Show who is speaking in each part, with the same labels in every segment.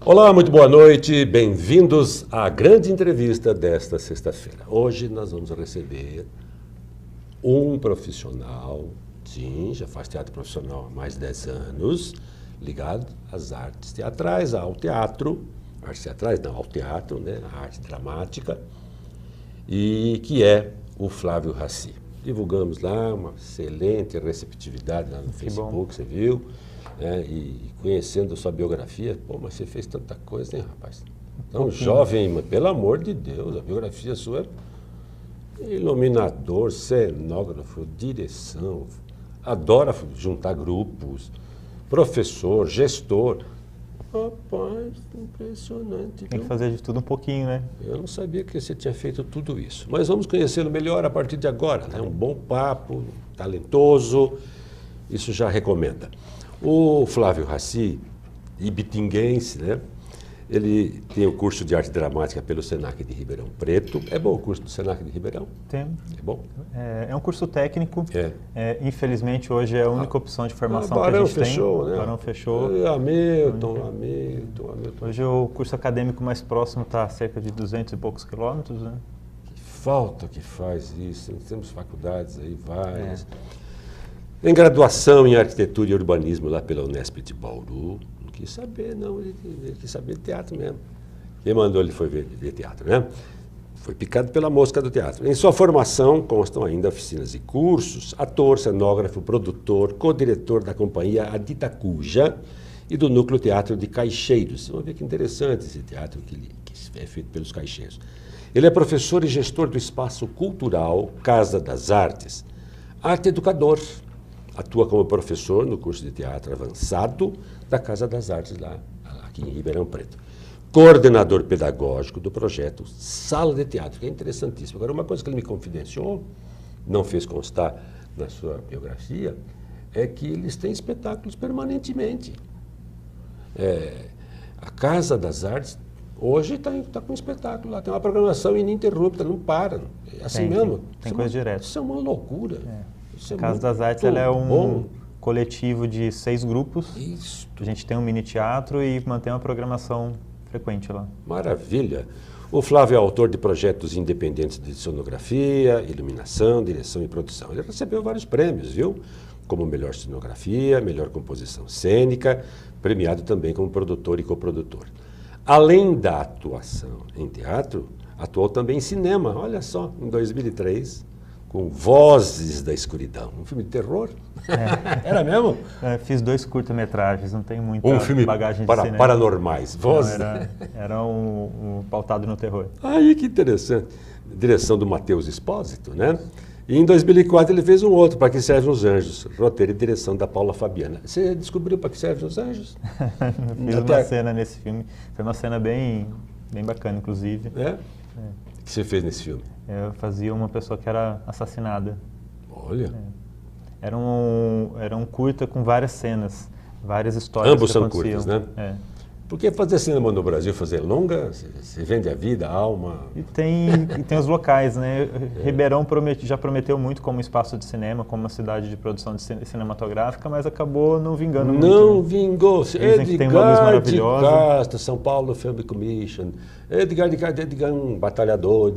Speaker 1: Olá, muito boa noite, bem-vindos à grande entrevista desta sexta-feira. Hoje nós vamos receber um profissional, sim, já faz teatro profissional há mais de 10 anos, ligado às artes teatrais, ao teatro, artes teatrais não, ao teatro, né, a arte dramática, e que é o Flávio Raci. Divulgamos lá uma excelente receptividade lá no Facebook, você viu? E conhecendo a sua biografia, pô, mas você fez tanta coisa, hein, rapaz? Tão jovem, mas pelo amor de Deus, a biografia sua é iluminador, cenógrafo, direção, adora juntar grupos, professor, gestor. Rapaz, impressionante.
Speaker 2: Tem que fazer de tudo um pouquinho, né?
Speaker 1: Eu não sabia que você tinha feito tudo isso. Mas vamos conhecê-lo melhor a partir de agora, né? Um bom papo, talentoso, isso já recomenda. O Flávio Raci, ibitinguense, né? Ele tem o curso de arte dramática pelo Senac de Ribeirão Preto. É bom o curso do Senac de Ribeirão?
Speaker 2: Tem.
Speaker 1: É bom?
Speaker 2: É um curso técnico. Infelizmente, hoje é a única opção de formação que a
Speaker 1: Barão
Speaker 2: gente
Speaker 1: fechou,
Speaker 2: tem.
Speaker 1: né?
Speaker 2: Barão fechou.
Speaker 1: Hamilton.
Speaker 2: Hoje o curso acadêmico mais próximo está a cerca de 200 e poucos quilômetros, né?
Speaker 1: Que falta que faz isso. Temos faculdades aí, várias. Tem graduação em arquitetura e urbanismo lá pela Unesp de Bauru. Não quis saber, não. Ele quis saber de teatro mesmo. Quem mandou ele foi ver teatro, né? Foi picado pela mosca do teatro. Em sua formação constam ainda oficinas e cursos, ator, cenógrafo, produtor, co-diretor da companhia Aditacuja e do Núcleo Teatro de Caixeiros. Vocês vão ver que interessante esse teatro que é feito pelos caixeiros. Ele é professor e gestor do espaço cultural Casa das Artes, arte educador. Atua como professor no curso de teatro avançado da Casa das Artes, lá aqui em Ribeirão Preto. Coordenador pedagógico do projeto Sala de Teatro, que é interessantíssimo. Agora, uma coisa que ele me confidenciou, não fez constar na sua biografia, é que eles têm espetáculos permanentemente. A Casa das Artes, hoje está com um espetáculo lá, tem uma programação ininterrupta, não para. É assim mesmo.
Speaker 2: Tem coisa direta.
Speaker 1: Isso é uma loucura.
Speaker 2: A Casa das Artes ela é um coletivo de 6 grupos.
Speaker 1: Isso.
Speaker 2: A gente tem um mini teatro e mantém uma programação frequente lá.
Speaker 1: Maravilha. O Flávio é autor de projetos independentes de cenografia, iluminação, direção e produção. Ele recebeu vários prêmios, viu? Como melhor cenografia, melhor composição cênica, premiado também como produtor e coprodutor. Além da atuação em teatro, atuou também em cinema. Olha só, em 2003... com Vozes da Escuridão, um filme de terror. Era mesmo?
Speaker 2: Fiz 2 curta-metragens, não tem muita bagagem de cinema.
Speaker 1: Paranormais, Vozes.
Speaker 2: Era um pautado no terror.
Speaker 1: Aí que interessante. Direção do Matheus Espósito, né? E em 2004 ele fez um outro, Para Que Servem os Anjos, roteiro e direção da Paula Fabiana. Você descobriu Para Que Servem os Anjos?
Speaker 2: Fiz uma cena nesse filme, foi uma cena bem bacana, inclusive.
Speaker 1: O que você fez nesse filme?
Speaker 2: Eu fazia uma pessoa que era assassinada.
Speaker 1: Olha.
Speaker 2: Era um curta com várias cenas, várias histórias.
Speaker 1: Ambos
Speaker 2: que
Speaker 1: são
Speaker 2: aconteciam.
Speaker 1: curtas, né? Por que fazer cinema no Brasil? Fazer longa? Você vende a vida, a alma?
Speaker 2: E tem os locais, né? Ribeirão já prometeu muito como espaço de cinema, como uma cidade de produção cinematográfica, mas acabou não vingando muito.
Speaker 1: Não vingou.
Speaker 2: Dizem que tem uma luz maravilhosa.
Speaker 1: Castro, São Paulo Film Commission. Edgar um batalhador.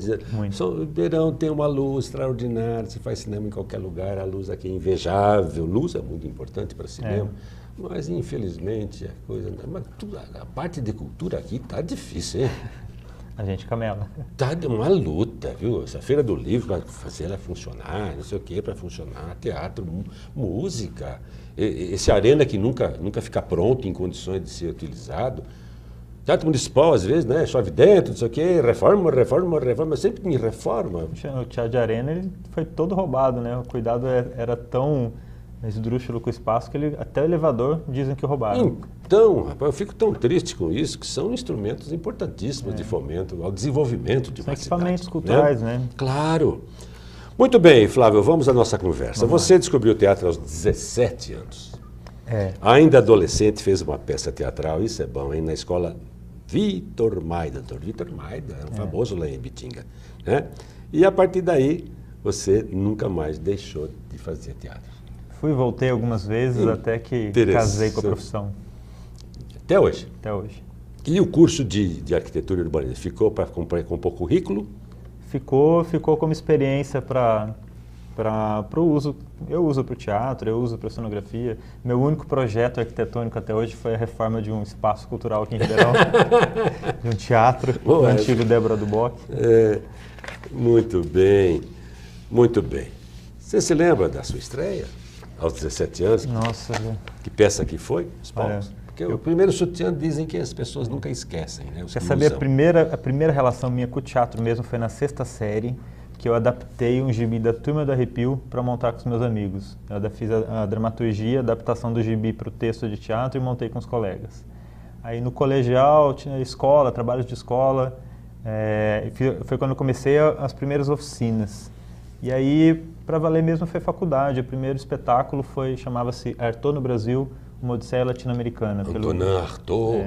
Speaker 1: Ribeirão tem uma luz extraordinária. Se faz cinema em qualquer lugar, a luz aqui é invejável. Luz é muito importante para cinema. Mas, infelizmente, a parte de cultura aqui está difícil, hein?
Speaker 2: A gente camela.
Speaker 1: Está uma luta, viu? Essa Feira do Livro, para fazer ela funcionar, não sei o quê, para funcionar, teatro, música. Esse arena que nunca fica pronto em condições de ser utilizado. Teatro municipal, às vezes, né? Chove dentro, não sei o quê, reforma, sempre em reforma.
Speaker 2: O teatro de arena ele foi todo roubado, né? O cuidado era tão esdrúxulo com o espaço que até o elevador dizem que roubaram.
Speaker 1: Então, rapaz, eu fico tão triste com isso, que são instrumentos importantíssimos de fomento ao desenvolvimento de uma cidade.
Speaker 2: São equipamentos culturais, né?
Speaker 1: Claro. Muito bem, Flávio, vamos à nossa conversa. Você descobriu o teatro aos 17 anos. Ainda adolescente fez uma peça teatral, isso é bom, hein? Na escola Vitor Maida. Vitor Maida era um famoso lá em Ibitinga, né? E a partir daí, você nunca mais deixou de fazer teatro.
Speaker 2: Fui e voltei algumas vezes até que casei com a profissão.
Speaker 1: Até hoje?
Speaker 2: Até hoje.
Speaker 1: E o curso de arquitetura e urbanismo ficou para compor currículo?
Speaker 2: Ficou como experiência para o uso. Eu uso para o teatro, eu uso para a cenografia. Meu único projeto arquitetônico até hoje foi a reforma de um espaço cultural aqui em Ribeirão, de um teatro, do antigo Débora Duboc.
Speaker 1: Muito bem, muito bem. Você se lembra da sua estreia, aos 17 anos?
Speaker 2: Nossa,
Speaker 1: que peça que foi? Os palcos?
Speaker 2: Olha,
Speaker 1: Porque o primeiro sutiã dizem que as pessoas nunca esquecem, né?
Speaker 2: Quer saber, a primeira relação minha com o teatro mesmo foi na 6ª série, que eu adaptei um gibi da Turma do Arrepio para montar com os meus amigos. Eu fiz a dramaturgia, a adaptação do gibi para o texto de teatro e montei com os colegas. Aí no colegial, tinha escola, trabalhos de escola, foi quando eu comecei as primeiras oficinas. E aí, para valer mesmo, foi faculdade. O primeiro espetáculo chamava-se Artaud no Brasil, uma Odisseia Latino-Americana.
Speaker 1: Antonin Artaud.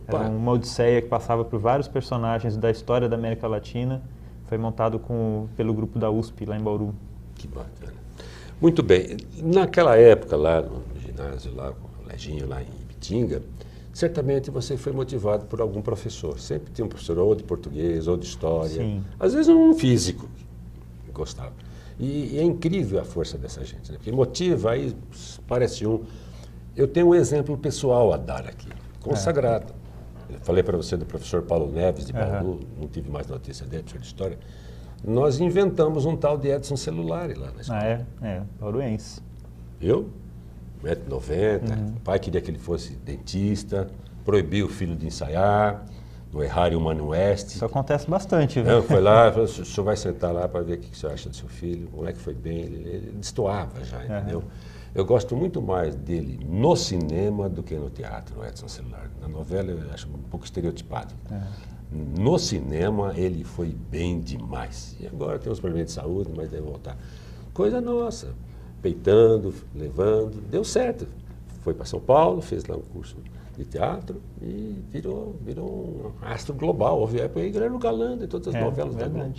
Speaker 2: Era uma Odisseia que passava por vários personagens da história da América Latina. Foi montado pelo grupo da USP, lá em Bauru.
Speaker 1: Que bacana. Muito bem. Naquela época, lá no ginásio, lá com o Leginho, lá em Ibitinga, certamente você foi motivado por algum professor. Sempre tinha um professor ou de português ou de história.
Speaker 2: Sim.
Speaker 1: Às vezes um físico que gostava. E é incrível a força dessa gente, né? Porque motiva, aí parece um... Eu tenho um exemplo pessoal a dar aqui, consagrado. Eu falei para você do professor Paulo Neves, de Bauru, não tive mais notícia dele, professor de história. Nós inventamos um tal de Edson Celulari lá na escola.
Speaker 2: Bauruense.
Speaker 1: Eu, 1,90 m, o pai queria que ele fosse dentista, proibiu o filho de ensaiar, no Errário Mano Oeste.
Speaker 2: Isso acontece bastante, viu?
Speaker 1: Foi lá, falou, o senhor vai sentar lá para ver o que o senhor acha do seu filho, o moleque foi bem, ele destoava já, entendeu? Eu gosto muito mais dele no cinema do que no teatro, o Edson Celulari. Na novela eu acho um pouco estereotipado. No cinema ele foi bem demais. E agora tem uns problemas de saúde, mas deve voltar. Coisa nossa, peitando, levando, deu certo. Foi para São Paulo, fez lá um curso de teatro e virou um astro global. Houve época aí que ele era o galã de todas as novelas da Globo.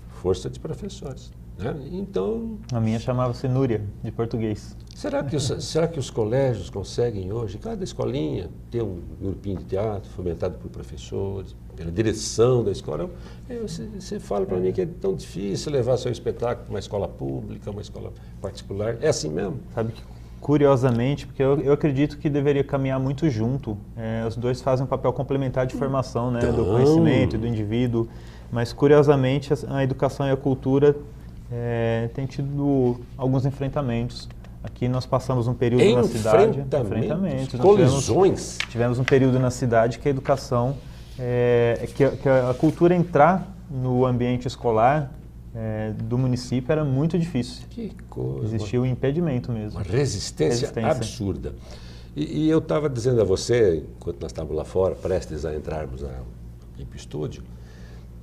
Speaker 1: Força de professores. Né? Então,
Speaker 2: a minha chamava-se Núria, de português.
Speaker 1: Será que os colégios conseguem hoje, cada escolinha, ter um grupinho de teatro fomentado por professores, pela direção da escola? Você fala para mim que é tão difícil levar seu espetáculo para uma escola pública, uma escola particular. É assim mesmo?
Speaker 2: Sabe que, curiosamente, porque eu acredito que deveria caminhar muito junto. Os dois fazem um papel complementar de formação, né, do conhecimento e do indivíduo. Mas, curiosamente, a educação e a cultura têm tido alguns enfrentamentos. Aqui nós passamos um período na cidade... Enfrentamentos.
Speaker 1: Colisões.
Speaker 2: Tivemos um período na cidade que a educação, que a cultura entrar no ambiente escolar do município era muito difícil.
Speaker 1: Que coisa.
Speaker 2: Existia um impedimento mesmo.
Speaker 1: Uma resistência absurda. E eu estava dizendo a você, enquanto nós estávamos lá fora, prestes a entrarmos aqui para o estúdio,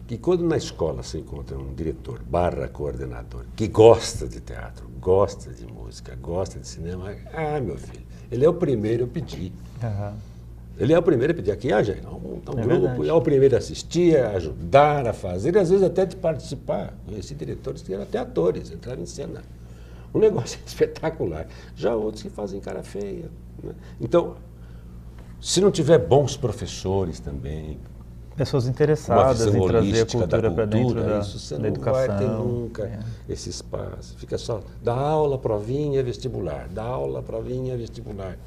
Speaker 1: que quando na escola se encontra um diretor / coordenador que gosta de teatro, gosta de música, gosta de cinema, meu filho, ele é o primeiro a pedir. Ele é o primeiro a pedir. Aqui, gente, montar um grupo, verdade. É o primeiro a assistir, a ajudar, a fazer, e às vezes até de participar. Conheci diretores que eram até atores, entraram em cena. Um negócio espetacular. Já outros que fazem cara feia. Né? Então, se não tiver bons professores também,
Speaker 2: pessoas interessadas em trazer a cultura para dentro da
Speaker 1: educação.
Speaker 2: Não
Speaker 1: vai ter nunca esse espaço. Fica só, dá aula, provinha, vestibular. Dá aula, provinha, vestibular.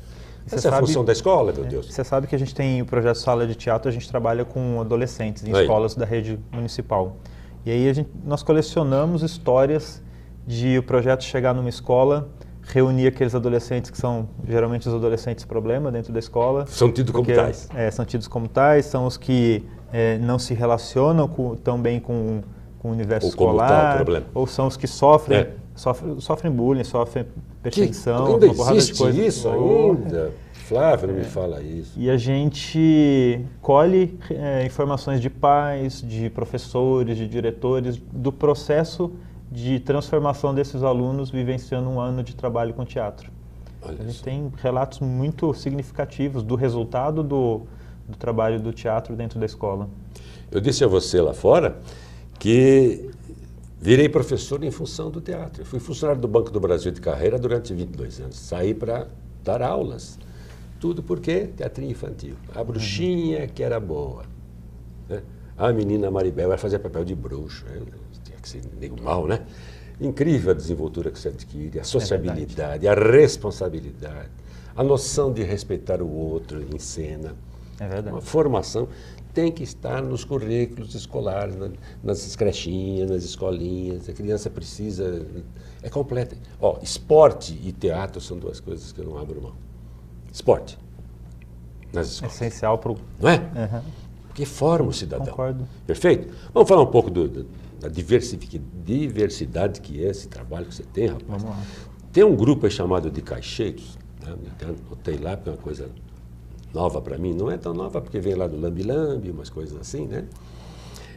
Speaker 1: Essa é a função da escola, meu Deus.
Speaker 2: Você sabe que a gente tem o projeto Sala de Teatro, a gente trabalha com adolescentes em escolas da rede municipal. E aí nós colecionamos histórias de o projeto chegar numa escola, reunir aqueles adolescentes que são geralmente os adolescentes problema dentro da escola.
Speaker 1: São tidos como tais.
Speaker 2: São tidos como tais, são os que não se relacionam tão bem com o universo escolar, ou são os que sofrem bullying, sofrem perseguição,
Speaker 1: ainda uma porrada de coisa. Isso ainda? Flávio, não me fala isso.
Speaker 2: E a gente colhe informações de pais, de professores, de diretores, do processo de transformação desses alunos vivenciando um ano de trabalho com teatro. A gente tem relatos muito significativos do resultado do trabalho do teatro dentro da escola.
Speaker 1: Eu disse a você lá fora que virei professor em função do teatro. Eu fui funcionário do Banco do Brasil de carreira durante 22 anos. Saí para dar aulas. tudo porque teatrinho infantil. A bruxinha que era boa. Né? A menina Maribel vai fazer papel de bruxo. Tinha que ser nego mal, né? Incrível a desenvoltura que você adquire, a sociabilidade, a responsabilidade, a noção de respeitar o outro em cena.
Speaker 2: É verdade.
Speaker 1: Uma formação tem que estar nos currículos escolares, nas crechinhas, nas escolinhas. A criança precisa... É completa. Ó, esporte e teatro são duas coisas que eu não abro mão. Esporte. Nas escolas.
Speaker 2: Essencial para o...
Speaker 1: Não é?
Speaker 2: Uhum.
Speaker 1: Porque forma o cidadão.
Speaker 2: Concordo.
Speaker 1: Perfeito? Vamos falar um pouco da diversidade que é esse trabalho que você tem, rapaz.
Speaker 2: Vamos lá.
Speaker 1: Tem um grupo aí chamado de caixeiros, né? Então, botei lá porque é uma coisa nova para mim. Não é tão nova porque vem lá do Lambi-Lambi, umas coisas assim, né?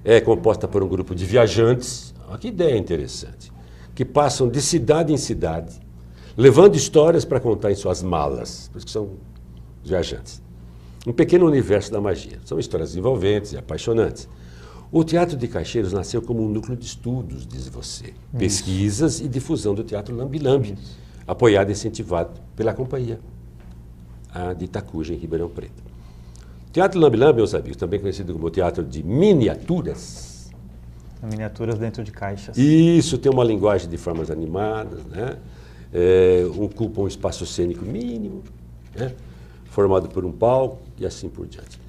Speaker 1: É composta por um grupo de viajantes. Olha que ideia interessante. Que passam de cidade em cidade, levando histórias para contar em suas malas. Por isso que são viajantes. Um pequeno universo da magia. São histórias envolventes e apaixonantes. O Teatro de Caixeiros nasceu como um núcleo de estudos, diz você. Pesquisas e difusão do Teatro Lambi-Lambi, apoiado e incentivado pela companhia de Itacuja, em Ribeirão Preto. O Teatro Lambi-Lambi, meus amigos, também conhecido como Teatro de Miniaturas.
Speaker 2: Miniaturas dentro de caixas.
Speaker 1: Isso, tem uma linguagem de formas animadas, né? Ocupa um espaço cênico mínimo, né? Formado por um palco e assim por diante.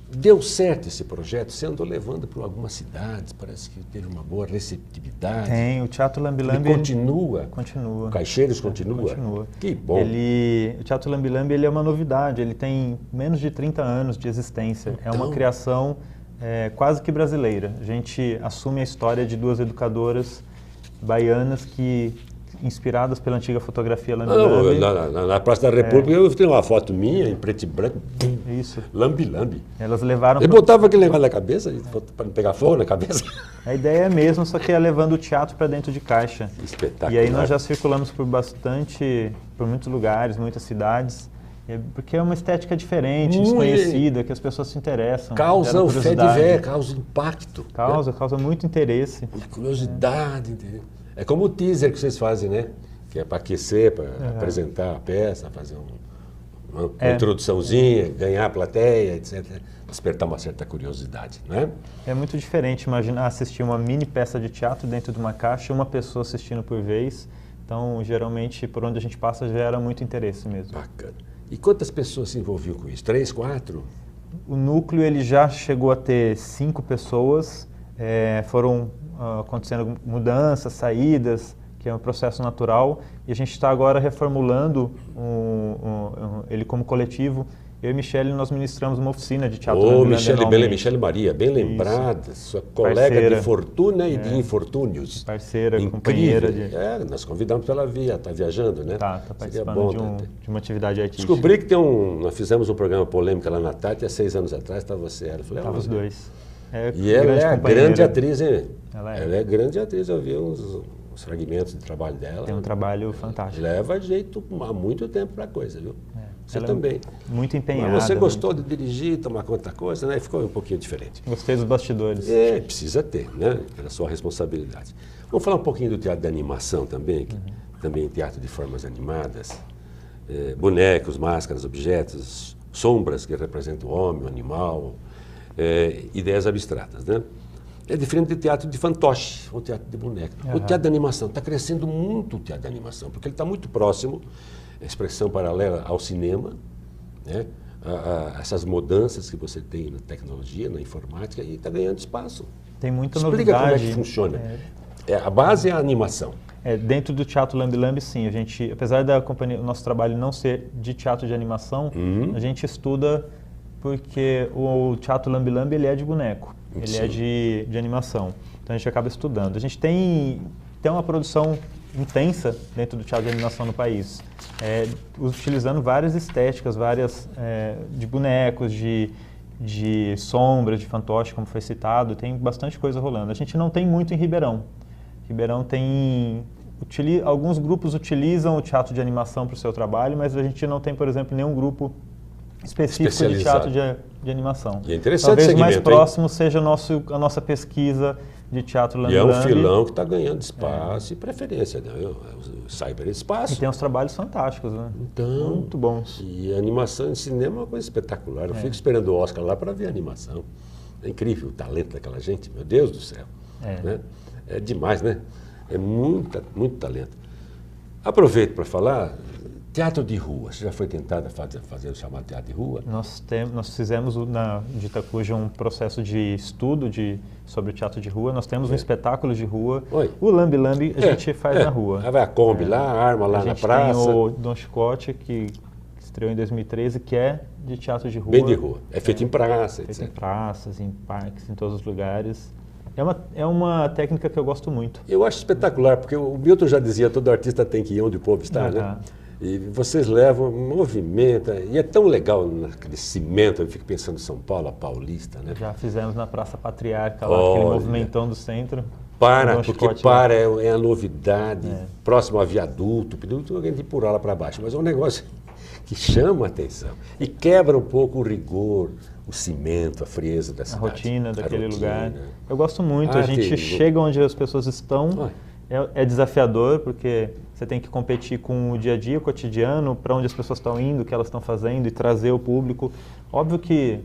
Speaker 1: Deu certo esse projeto? Você andou levando para algumas cidades, parece que teve uma boa receptividade.
Speaker 2: Tem, o Teatro Lambi-Lambi...
Speaker 1: Continua?
Speaker 2: Continua.
Speaker 1: O Caixeiros continua?
Speaker 2: Continua.
Speaker 1: Que bom.
Speaker 2: O Teatro Lambi-Lambi ele é uma novidade, ele tem menos de 30 anos de existência.
Speaker 1: Então...
Speaker 2: É uma criação quase que brasileira. A gente assume a história de duas educadoras baianas que... inspiradas pela antiga fotografia Lambi-Lambi.
Speaker 1: Na Praça da República eu tenho uma foto minha em preto e branco.
Speaker 2: Isso.
Speaker 1: Lambi-Lambi.
Speaker 2: Elas levaram...
Speaker 1: Ele botava aquele negócio na cabeça para não pegar fogo na cabeça.
Speaker 2: A ideia é a mesma, só que é levando o teatro para dentro de caixa.
Speaker 1: Espetáculo.
Speaker 2: E aí nós já circulamos por muitos lugares, muitas cidades, porque é uma estética diferente, desconhecida, que as pessoas se interessam.
Speaker 1: Causa o fé de ver, causa impacto.
Speaker 2: Causa muito interesse.
Speaker 1: Curiosidade, entendeu? É como o teaser que vocês fazem, né? Que é para aquecer, para apresentar a peça, fazer uma introduçãozinha, ganhar a plateia, etc. Despertar uma certa curiosidade, não é?
Speaker 2: É muito diferente imaginar assistir uma mini peça de teatro dentro de uma caixa, uma pessoa assistindo por vez. Então, geralmente, por onde a gente passa, gera muito interesse mesmo.
Speaker 1: Bacana. E quantas pessoas se envolviam com isso? 3, 4?
Speaker 2: O núcleo ele já chegou a ter 5 pessoas. Foram acontecendo mudanças, saídas, que é um processo natural, e a gente está agora reformulando ele como coletivo. Eu e Michele, nós ministramos uma oficina de teatro.
Speaker 1: Michele Maria, bem lembrada, sua colega parceira, de fortuna e de infortúnios.
Speaker 2: Parceira,
Speaker 1: incrível.
Speaker 2: Companheira.
Speaker 1: Nós convidamos para ela vir, está viajando, né?
Speaker 2: Está participando de uma atividade artística.
Speaker 1: Descobri que nós fizemos um programa polêmico lá na Tati, há 6 anos atrás, estava você, ela.
Speaker 2: Estava os dois.
Speaker 1: E ela é a grande atriz, hein? Ela é grande atriz, eu vi uns fragmentos de trabalho dela.
Speaker 2: Tem um trabalho fantástico.
Speaker 1: Leva jeito há muito tempo para a coisa, viu? Você
Speaker 2: ela
Speaker 1: também.
Speaker 2: Muito empenhada.
Speaker 1: Mas você gostou de dirigir, tomar conta da coisa, né? Ficou um pouquinho diferente.
Speaker 2: Gostei dos bastidores.
Speaker 1: Precisa ter, né? Pela sua responsabilidade. Vamos falar um pouquinho do teatro de animação também, que também teatro de formas animadas. Bonecos, máscaras, objetos, sombras que representam o homem, o animal, ideias abstratas, né? É diferente do teatro de fantoche, ou teatro de boneco. O teatro de animação está crescendo muito, o teatro de animação, porque ele está muito próximo, expressão paralela ao cinema, né? Essas mudanças que você tem na tecnologia, na informática, e está ganhando espaço.
Speaker 2: Tem muita
Speaker 1: novidade. Explica como é que funciona. A base é a animação.
Speaker 2: Dentro do Teatro Lambi-Lambi, sim. A gente, apesar da companhia, o nosso trabalho não ser de teatro de animação, a gente estuda porque o Teatro Lambi-Lambi ele é de boneco. Ele é de animação, então a gente acaba estudando. A gente tem uma produção intensa dentro do teatro de animação no país, utilizando várias estéticas, de bonecos, de sombras, de fantoche, como foi citado, tem bastante coisa rolando. A gente não tem muito em Ribeirão. Ribeirão tem... alguns grupos utilizam o teatro de animação para o seu trabalho, mas a gente não tem, por exemplo, nenhum grupo específico de teatro de animação.
Speaker 1: E é interessante.
Speaker 2: Talvez o mais próximo seja a nossa pesquisa de teatro
Speaker 1: E é um
Speaker 2: lambe-lambe.
Speaker 1: filão que está ganhando espaço e preferência, né? O cyberespaço.
Speaker 2: E tem uns trabalhos fantásticos, né?
Speaker 1: Então,
Speaker 2: Muito bons.
Speaker 1: E a animação em cinema é uma coisa espetacular. Eu fico esperando o Oscar lá para ver a animação. É incrível o talento daquela gente, meu Deus do céu. Né? É demais, né? É muito talento. Aproveito para falar, teatro de rua. Você já foi tentada fazer o chamado teatro de rua?
Speaker 2: Nós fizemos na de Itacuja um processo de estudo sobre o teatro de rua. Nós temos um espetáculo de rua.
Speaker 1: Oi.
Speaker 2: O Lambe Lambe a gente faz na rua.
Speaker 1: Aí vai a Kombi lá, a arma lá na praça.
Speaker 2: A gente tem o Don Chicote, que estreou em 2013, que é de teatro de rua.
Speaker 1: Bem de rua. É feito em praça,
Speaker 2: Feito
Speaker 1: etc.
Speaker 2: em praças, em parques, em todos os lugares. É uma técnica que eu gosto muito.
Speaker 1: Eu acho espetacular, porque o Milton já dizia, todo artista tem que ir onde o povo está, né? E vocês levam, movimenta, e é tão legal naquele cimento, eu fico pensando em São Paulo, a Paulista, né?
Speaker 2: Já fizemos na Praça Patriarca, lá, aquele movimentão do centro.
Speaker 1: Porque é a novidade, próximo a viaduto, pediu alguém de empurrar lá para baixo, mas é um negócio que chama a atenção e quebra um pouco o rigor, o cimento, a frieza da cidade.
Speaker 2: A rotina daquele lugar. Eu gosto muito, a gente chega onde as pessoas estão, é desafiador, porque você tem que competir com o dia a dia, o cotidiano, para onde as pessoas estão indo, o que elas estão fazendo e trazer o público. Óbvio que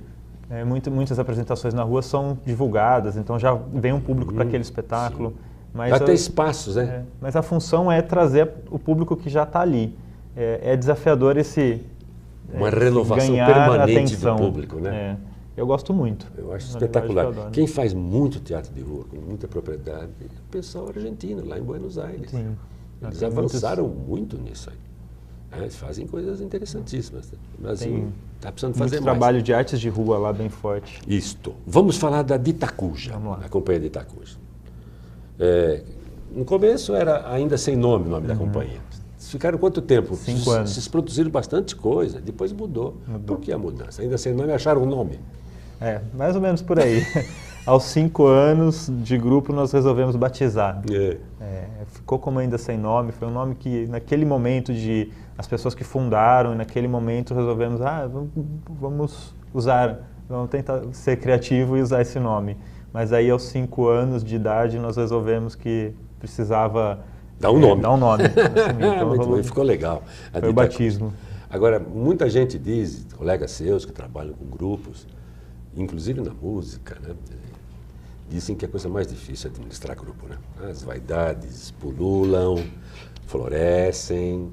Speaker 2: muitas apresentações na rua são divulgadas, então já vem um público para aquele espetáculo. Mas
Speaker 1: vai ter espaços, né?
Speaker 2: Mas a função é trazer o público que já está ali. É desafiador
Speaker 1: uma renovação permanente do público, né?
Speaker 2: Eu gosto muito.
Speaker 1: Eu acho espetacular. Quem faz muito teatro de rua, com muita propriedade, é o pessoal argentino, lá em Buenos Aires.
Speaker 2: Sim.
Speaker 1: Eles avançaram muito nisso aí. Eles fazem coisas interessantíssimas. O Brasil está precisando fazer mais.
Speaker 2: Trabalho de artes de rua lá bem forte.
Speaker 1: Isto. Vamos falar da de Itacuja, da companhia de Itacuja. No começo era ainda sem nome o nome da companhia. Ficaram quanto tempo?
Speaker 2: 5 anos.
Speaker 1: Vocês produziram bastante coisa, depois mudou. Por que a mudança? Ainda sem nome, acharam um nome?
Speaker 2: Mais ou menos por aí. Aos 5 anos de grupo nós resolvemos batizar. Ficou como ainda sem nome, foi um nome que naquele momento as pessoas que fundaram, naquele momento resolvemos, vamos tentar ser criativo e usar esse nome. Mas aí aos 5 anos de idade nós resolvemos que precisava
Speaker 1: Dá um nome.
Speaker 2: Dá um nome.
Speaker 1: Então, ficou legal.
Speaker 2: Foi o batismo.
Speaker 1: Agora, muita gente diz, colegas seus que trabalham com grupos, inclusive na música, né? Dizem que é a coisa mais difícil é administrar grupo, né? As vaidades pululam, florescem,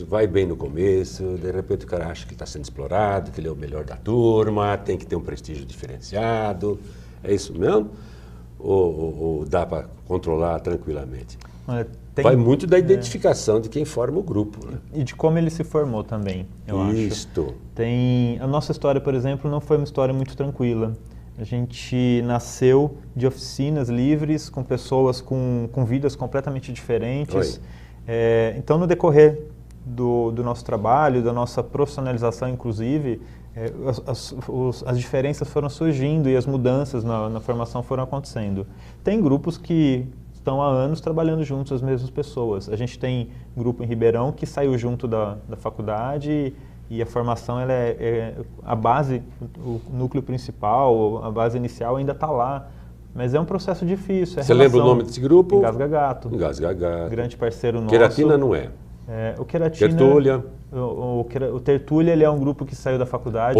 Speaker 1: vai bem no começo, de repente o cara acha que está sendo explorado, que ele é o melhor da turma, tem que ter um prestígio diferenciado. É isso mesmo? Ou dá para controlar tranquilamente? Vai muito da identificação de quem forma o grupo, né?
Speaker 2: E de como ele se formou também, eu acho. A nossa história, por exemplo, não foi uma história muito tranquila. A gente nasceu de oficinas livres, com pessoas com vidas completamente diferentes. Então, no decorrer do nosso trabalho, da nossa profissionalização, inclusive, as diferenças foram surgindo e as mudanças na formação foram acontecendo. Tem grupos que estão há anos trabalhando juntos, as mesmas pessoas. A gente tem um grupo em Ribeirão que saiu junto da faculdade e a formação, a base, o núcleo principal, a base inicial ainda está lá. Mas é um processo difícil.
Speaker 1: Você lembra o nome desse grupo?
Speaker 2: Engasga Gato.
Speaker 1: Engasga Gato.
Speaker 2: Grande parceiro nosso.
Speaker 1: Queratina não é?
Speaker 2: O Queratina...
Speaker 1: Tertúlia.
Speaker 2: O Tertúlia, ele é um grupo que saiu da faculdade.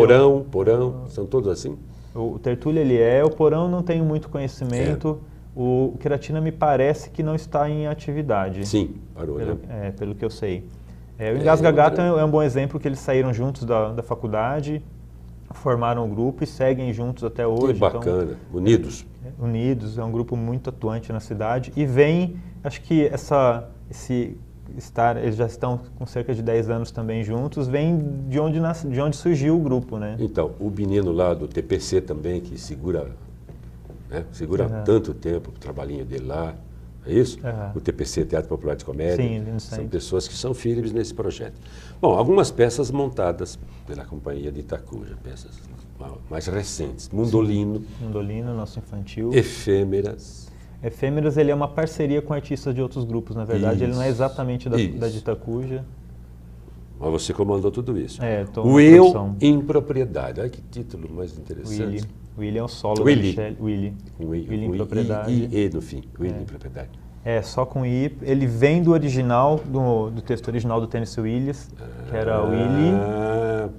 Speaker 1: Porão, são todos assim?
Speaker 2: O Tertúlia, o Porão não tenho muito conhecimento. O Queratina me parece que não está em atividade.
Speaker 1: Sim, parou, né?
Speaker 2: Pelo que eu sei. O Engasga Gato é um bom exemplo, que eles saíram juntos da faculdade, formaram um grupo e seguem juntos até hoje.
Speaker 1: Que bacana, unidos.
Speaker 2: Unidos, é um grupo muito atuante na cidade e acho que eles já estão com cerca de 10 anos também juntos, vem de onde surgiu o grupo, né?
Speaker 1: Então, o menino lá do TPC também, que segura tanto tempo o trabalhinho dele lá, é isso? O TPC, Teatro Popular de Comédia.
Speaker 2: Sim,
Speaker 1: são pessoas que são firmes nesse projeto. Bom, algumas peças montadas pela companhia de Itacuja, peças mais recentes. Mundolino.
Speaker 2: Mundolino, nosso infantil.
Speaker 1: Efêmeras.
Speaker 2: Efêmeras, ele é uma parceria com artistas de outros grupos, na verdade. Ele não é exatamente da de Itacuja.
Speaker 1: Mas você comandou tudo isso.
Speaker 2: O Eu
Speaker 1: em Propriedade. Olha que título mais interessante.
Speaker 2: Willy é um solo
Speaker 1: Willy.
Speaker 2: da Michelle. Willy. Willy em propriedade.
Speaker 1: E no fim. Willy em propriedade.
Speaker 2: Só com I. Ele vem do original, do texto original do Tennessee Willis, que era Willy,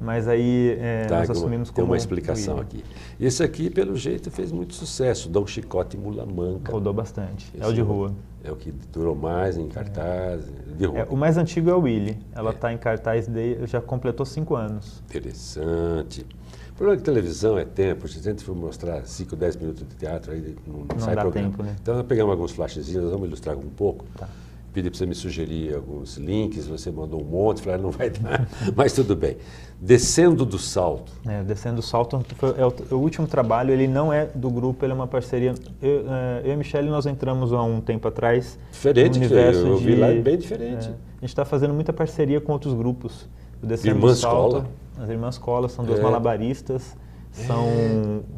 Speaker 2: mas aí nós assumimos como
Speaker 1: tem uma explicação
Speaker 2: Willy.
Speaker 1: aqui. Esse aqui, pelo jeito, fez muito sucesso. Dom Chicote e Mula Manca.
Speaker 2: Rodou bastante.
Speaker 1: Esse
Speaker 2: É o de rua.
Speaker 1: É o que durou mais em cartaz, de rua.
Speaker 2: O mais antigo é o Willy. Ela está em cartaz, já completou 5 anos.
Speaker 1: Interessante. O problema de televisão é tempo. Se a gente for mostrar 5, 10 minutos de teatro, aí não sai
Speaker 2: dá
Speaker 1: programa.
Speaker 2: tempo, né?
Speaker 1: Então, nós pegamos alguns flashezinhos, nós vamos ilustrar um pouco.
Speaker 2: Tá.
Speaker 1: Pedi para você me sugerir alguns links, você mandou um monte, falei, não vai dar, mas tudo bem. Descendo do Salto.
Speaker 2: Descendo do Salto é o último trabalho, ele não é do grupo, ele é uma parceria. Eu e a Michelle, nós entramos há um tempo atrás.
Speaker 1: Diferente, eu vi lá, bem diferente.
Speaker 2: A gente está fazendo muita parceria com outros grupos. O Descendo
Speaker 1: Irmãs
Speaker 2: do Salto,
Speaker 1: Cola.
Speaker 2: As Irmãs Cola são duas malabaristas, são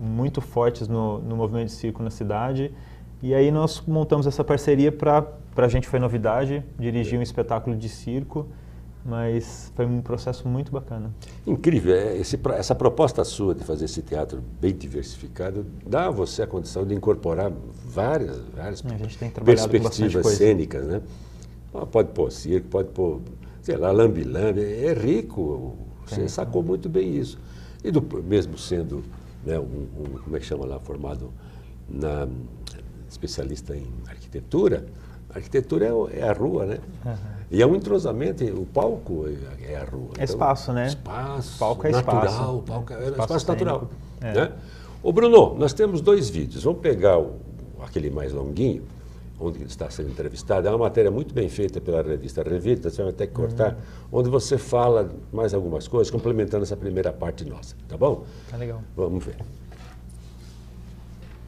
Speaker 2: muito fortes no movimento de circo na cidade. E aí nós montamos essa parceria para a gente foi novidade, dirigir um espetáculo de circo, mas foi um processo muito bacana.
Speaker 1: Incrível, essa proposta sua de fazer esse teatro bem diversificado dá a você a condição de incorporar várias
Speaker 2: A gente tem trabalhado
Speaker 1: perspectivas
Speaker 2: com
Speaker 1: cênicas, né? Pode pôr circo, pode pôr, sei lá, lambi-lambi, é rico, você sacou muito bem isso. E mesmo sendo, né, como é que chama lá, formado especialista em arquitetura, a arquitetura é a rua, né? E é um entrosamento, o palco é a rua.
Speaker 2: É espaço, né?
Speaker 1: Espaço,
Speaker 2: O palco é
Speaker 1: natural,
Speaker 2: espaço.
Speaker 1: O palco é
Speaker 2: Espaço
Speaker 1: espaço natural.
Speaker 2: cênico.
Speaker 1: Né? Ô Bruno, nós temos 2 vídeos. Vamos pegar aquele mais longuinho, onde está sendo entrevistado. É uma matéria muito bem feita pela revista Revista, você vai ter que cortar, onde você fala mais algumas coisas, complementando essa primeira parte nossa, tá bom?
Speaker 2: Tá legal.
Speaker 1: Vamos ver.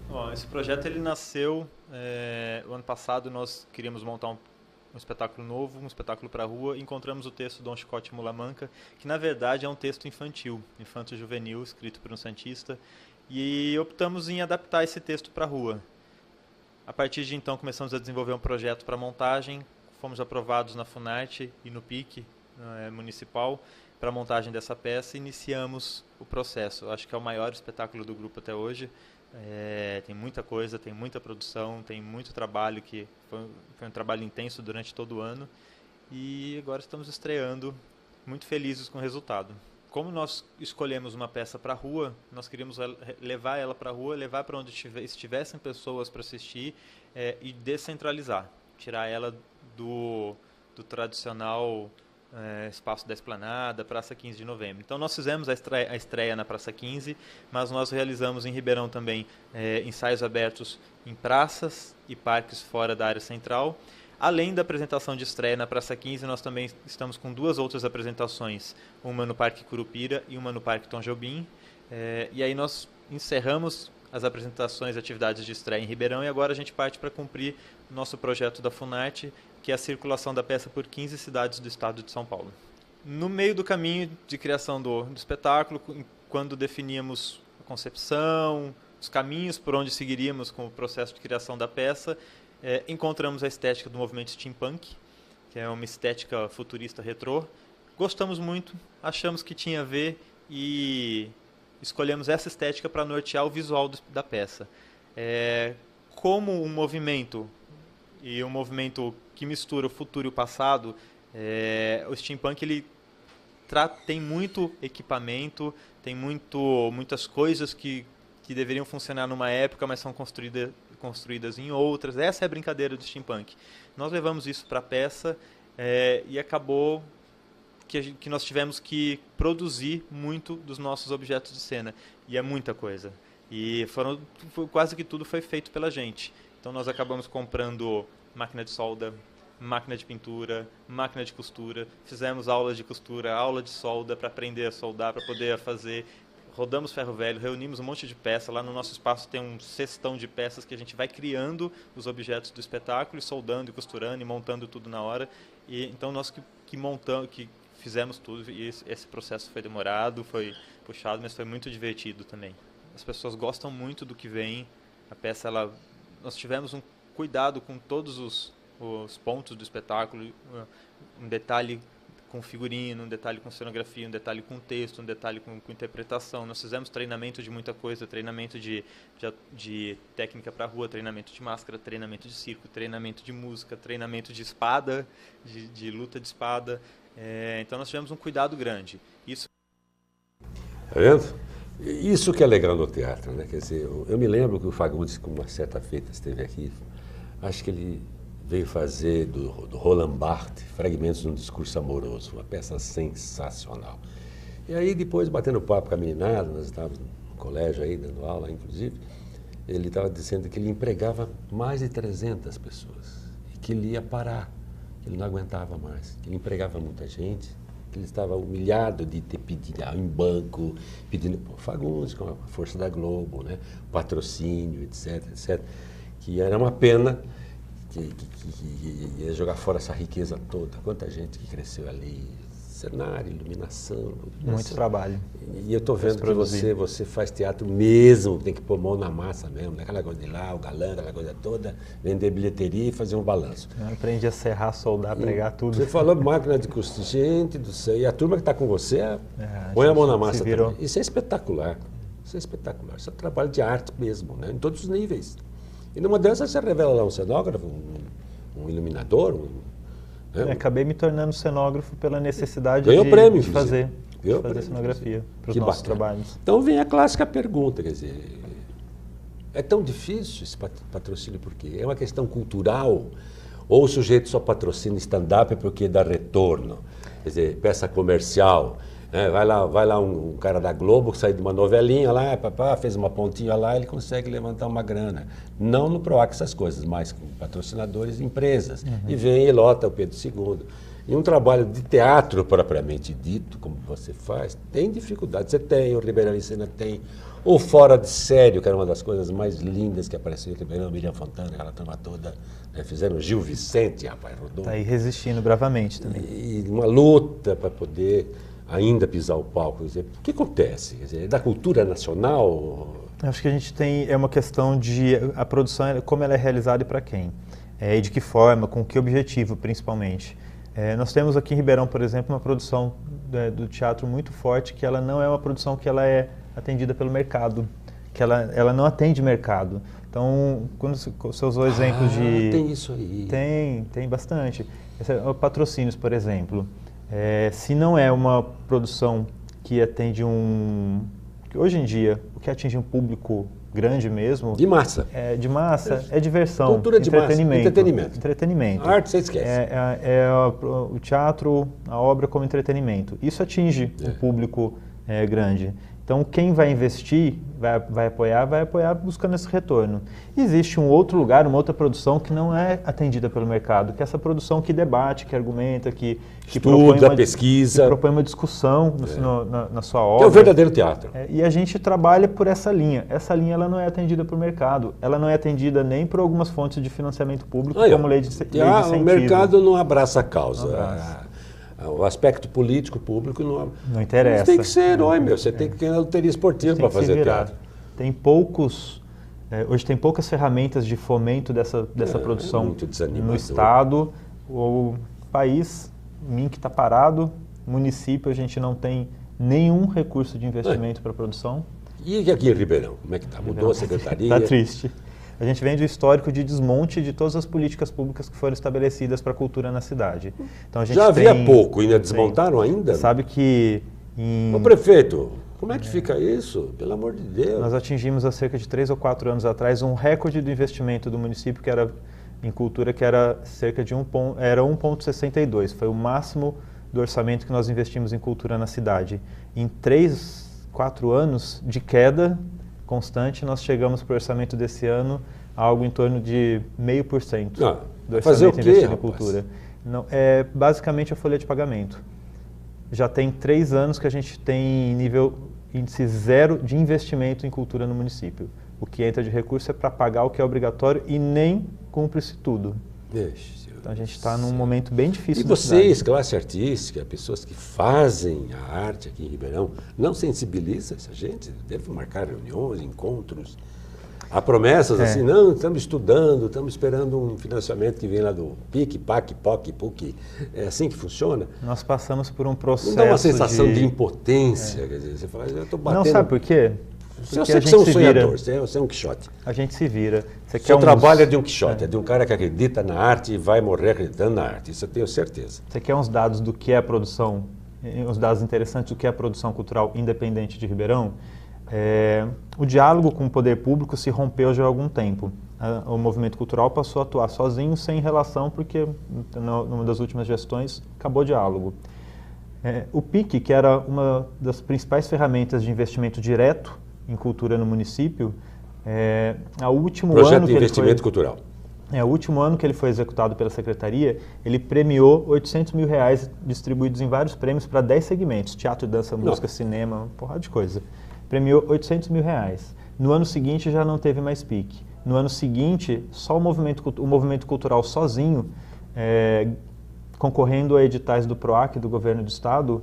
Speaker 2: Bom, esse projeto ele nasceu, o ano passado nós queríamos montar um espetáculo novo, um espetáculo para a rua, e encontramos o texto Dom Chicote e Mula Manca, que na verdade é um texto infantil, infanto-juvenil, escrito por um santista, e optamos em adaptar esse texto para a rua. A partir de então começamos a desenvolver um projeto para montagem, fomos aprovados na Funarte e no PIC municipal para a montagem dessa peça e iniciamos o processo. Acho que é o maior espetáculo do grupo até hoje. Tem muita coisa, tem muita produção, tem muito trabalho, que foi um trabalho intenso durante todo o ano, e agora estamos estreando, muito felizes com o resultado. Como nós escolhemos uma peça para a rua, nós queríamos levar ela para a rua, levar para onde estivessem pessoas para assistir e descentralizar, tirar ela do tradicional espaço da Esplanada, Praça 15 de Novembro. Então nós fizemos a estreia na Praça 15, mas nós realizamos em Ribeirão também ensaios abertos em praças e parques fora da área central. Além da apresentação de estreia na Praça 15, nós também estamos com 2 outras apresentações, uma no Parque Curupira e uma no Parque Tom Jobim. E aí nós encerramos as apresentações e atividades de estreia em Ribeirão e agora a gente parte para cumprir o nosso projeto da Funarte, que é a circulação da peça por 15 cidades do estado de São Paulo. No meio do caminho de criação do espetáculo, quando definíamos a concepção, os caminhos por onde seguiríamos com o processo de criação da peça, encontramos a estética do movimento steampunk, que é uma estética futurista retrô. Gostamos muito, achamos que tinha a ver e escolhemos essa estética para nortear o visual da peça. Como um movimento, e um movimento que mistura o futuro e o passado, o steampunk ele tem muito equipamento, tem muitas coisas que deveriam funcionar numa época, mas são construídas em outras. Essa é a brincadeira do steampunk. Nós levamos isso para a peça e acabou que nós tivemos que produzir muito dos nossos objetos de cena. E é muita coisa. E quase que tudo foi feito pela gente. Então nós acabamos comprando máquina de solda, máquina de pintura, máquina de costura, fizemos aulas de costura, aula de solda para aprender a soldar, para poder fazer, rodamos ferro velho, reunimos um monte de peça, lá no nosso espaço tem um cestão de peças que a gente vai criando os objetos do espetáculo, e soldando, e costurando, e montando tudo na hora. E então nós que fizemos tudo, e esse processo foi demorado, foi puxado, mas foi muito divertido também. As pessoas gostam muito do que vem, a peça, nós tivemos um cuidado com todos os pontos do espetáculo, um detalhe com figurino, um detalhe com cenografia, um detalhe com texto, um detalhe com interpretação. Nós fizemos treinamento de muita coisa, treinamento de técnica para rua, treinamento de máscara, treinamento de circo, treinamento de música, treinamento de espada, de luta de espada. Então nós tivemos um cuidado grande. Isso.
Speaker 1: Tá vendo? Isso que é legal no teatro, né? Quer dizer, eu me lembro que o Fagundes, com uma certa feita, esteve aqui, acho que ele veio fazer do Roland Barthes Fragmentos de um Discurso Amoroso, uma peça sensacional. E aí, depois, batendo papo com a meninada, nós estávamos no colégio aí, dando aula, inclusive, ele estava dizendo que ele empregava mais de 300 pessoas e que ele ia parar, que ele não aguentava mais, que ele empregava muita gente, que ele estava humilhado de ter pedido em banco, pedindo por Fagundes, com a força da Globo, né, patrocínio, etc, etc, que era uma pena que ia jogar fora essa riqueza toda. Quanta gente que cresceu ali, cenário, iluminação.
Speaker 2: Muito trabalho.
Speaker 1: E eu estou vendo que você faz teatro mesmo, tem que pôr mão na massa mesmo, aquela coisa de lá, o galã, aquela coisa toda, vender bilheteria e fazer um balanço.
Speaker 2: Eu aprendi a serrar, soldar, pregar tudo.
Speaker 1: Você falou máquina de custo, gente do céu, e a turma que está com você, põe a mão na massa também. Isso é espetacular, isso é espetacular, isso é trabalho de arte mesmo, né? Em todos os níveis. E numa dessas você revela lá um cenógrafo, um iluminador.
Speaker 2: Acabei me tornando cenógrafo pela necessidade
Speaker 1: prêmio,
Speaker 2: de fazer
Speaker 1: prêmio,
Speaker 2: cenografia para os nossos trabalhos.
Speaker 1: Então vem a clássica pergunta, quer dizer, é tão difícil esse patrocínio por quê? É uma questão cultural? Ou o sujeito só patrocina stand-up porque dá retorno? Quer dizer, peça comercial. Vai lá um cara da Globo que sai de uma novelinha lá, fez uma pontinha lá, ele consegue levantar uma grana. Não no PROAC essas coisas, mas com patrocinadores e empresas. Uhum. E vem e lota o Pedro II. E um trabalho de teatro propriamente dito, como você faz, tem dificuldade. Você tem, o Ribeirão Ensina tem. O Fora de Sério, que era uma das coisas mais lindas que apareceu em Ribeirão, Miriam Fontana, aquela turma toda. Fizeram Gil Vicente, rapaz, rodou.
Speaker 2: Está aí resistindo bravamente também.
Speaker 1: E uma luta para poder ainda pisar o palco. Quer dizer, o que acontece? Quer dizer, é da cultura nacional?
Speaker 2: Acho que a gente tem, uma questão de a produção, como ela é realizada e para quem. E de que forma, com que objetivo, principalmente. Nós temos aqui em Ribeirão, por exemplo, uma produção do teatro muito forte, que ela não é uma produção que ela é atendida pelo mercado, que ela não atende mercado. Então, quando você usou exemplos de...
Speaker 1: Tem isso aí.
Speaker 2: Tem bastante. Patrocínios, por exemplo. Se não é uma produção que atende que hoje em dia, o que atinge um público grande mesmo...
Speaker 1: De massa.
Speaker 2: É diversão,
Speaker 1: cultura de
Speaker 2: entretenimento.
Speaker 1: Massa, entretenimento. A arte você esquece.
Speaker 2: O teatro, a obra como entretenimento. Isso atinge um público grande. Então, quem vai investir, vai apoiar buscando esse retorno. Existe um outro lugar, uma outra produção que não é atendida pelo mercado, que é essa produção que debate, que argumenta, que
Speaker 1: estuda, pesquisa.
Speaker 2: Que propõe uma discussão na sua obra.
Speaker 1: Que é o verdadeiro teatro.
Speaker 2: E a gente trabalha por essa linha. Essa linha ela não é atendida pelo mercado. Ela não é atendida nem por algumas fontes de financiamento público, como lei de incentivo.
Speaker 1: O mercado não abraça a causa. O aspecto político público
Speaker 2: não interessa.
Speaker 1: Você tem que ser herói, meu. Você tem que ter loteria esportiva para fazer teatro.
Speaker 2: Hoje tem poucas ferramentas de fomento dessa produção no Estado. O país, que está parado, município, a gente não tem nenhum recurso de investimento para produção.
Speaker 1: E aqui em Ribeirão, como é que está? Mudou a secretaria?
Speaker 2: Está triste. A gente vem do histórico de desmonte de todas as políticas públicas que foram estabelecidas para a cultura na cidade. Então, a gente
Speaker 1: já havia pouco, ainda desmontaram ainda?
Speaker 2: Sabe que...
Speaker 1: Ô prefeito, como é que fica isso? Pelo amor de Deus.
Speaker 2: Nós atingimos há cerca de 3 ou 4 anos atrás um recorde do investimento do município que era em cultura, que era cerca de 1,62. Foi o máximo do orçamento que nós investimos em cultura na cidade. Em 3, 4 anos de queda constante, nós chegamos para o orçamento desse ano a algo em torno de 0,5% do orçamento investido em cultura. Não, é basicamente a folha de pagamento. Já tem 3 anos que a gente tem índice zero de investimento em cultura no município. O que entra de recurso é para pagar o que é obrigatório e nem cumpre-se tudo. Então a gente está num momento bem difícil.
Speaker 1: E vocês, classe artística, pessoas que fazem a arte aqui em Ribeirão, não sensibilizam essa gente? Deve marcar reuniões, encontros. Há promessas assim, não, estamos estudando, estamos esperando um financiamento que vem lá do PIC, PAC, POC, PUC. É assim que funciona?
Speaker 2: Nós passamos por um processo.
Speaker 1: Não dá uma sensação de impotência, quer dizer, você fala, eu estou batendo.
Speaker 2: Não, sabe por quê?
Speaker 1: Eu sei que você é um sonhador, você é um Quixote.
Speaker 2: A gente se vira.
Speaker 1: O seu trabalho é de um Quixote, é de um cara que acredita na arte e vai morrer acreditando na arte, isso eu tenho certeza.
Speaker 2: Você quer uns dados do que é a produção, uns dados interessantes do que é a produção cultural independente de Ribeirão? O diálogo com o poder público se rompeu já há algum tempo. O movimento cultural passou a atuar sozinho, sem relação, porque numa das últimas gestões acabou o diálogo. O PIC, que era uma das principais ferramentas de investimento direto em cultura no município, o último
Speaker 1: Projeto de investimento cultural.
Speaker 2: O último ano que ele foi executado pela Secretaria, ele premiou R$800 mil distribuídos em vários prêmios para 10 segmentos, teatro, dança, música, cinema, uma porrada de coisa. Premiou R$800 mil. No ano seguinte já não teve mais PIC. No ano seguinte, só o movimento cultural sozinho, concorrendo a editais do PROAC, do governo do estado,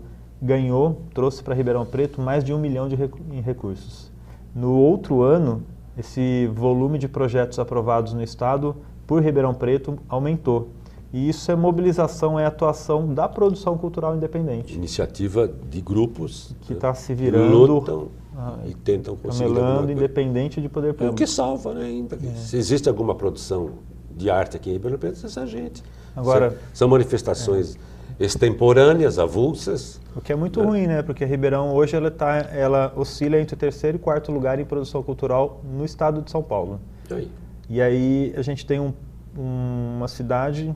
Speaker 2: trouxe para Ribeirão Preto mais de 1 milhão em recursos. No outro ano, esse volume de projetos aprovados no estado por Ribeirão Preto aumentou. E isso é mobilização, é atuação da produção cultural independente.
Speaker 1: Iniciativa de grupos
Speaker 2: que está se virando,
Speaker 1: lutam e tentam conseguir
Speaker 2: camelando, independente de poder público.
Speaker 1: É o que salva, né, ainda. Se existe alguma produção de arte aqui em Ribeirão Preto, é essa gente.
Speaker 2: Agora,
Speaker 1: são manifestações extemporâneas, avulsas.
Speaker 2: O que é muito ruim, né? Porque Ribeirão hoje ela oscila entre o 3º e 4º lugar em produção cultural no estado de São Paulo. E aí a gente tem uma cidade,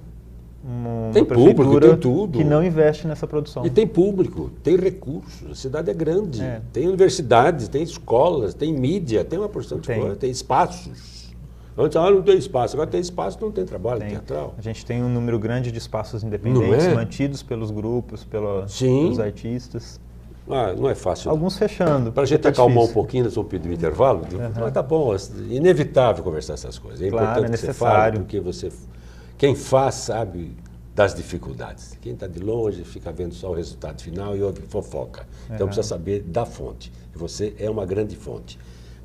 Speaker 2: uma prefeitura
Speaker 1: tem tudo,
Speaker 2: que não investe nessa produção.
Speaker 1: E tem público, tem recursos, a cidade é grande, tem universidades, tem escolas, tem mídia, tem uma porção de coisa, tem espaços. Antes não tem espaço, agora tem espaço, não tem trabalho teatral.
Speaker 2: A gente tem um número grande de espaços independentes, mantidos pelos grupos, pelos artistas.
Speaker 1: Não é fácil.
Speaker 2: Alguns fechando.
Speaker 1: Para a gente acalmar um pouquinho, nós vamos pedir um intervalo. Mas tá bom, é inevitável conversar essas coisas. É importante que você fale, porque quem faz sabe das dificuldades. Quem está de longe fica vendo só o resultado final e ouve fofoca. Então precisa saber da fonte. E você é uma grande fonte.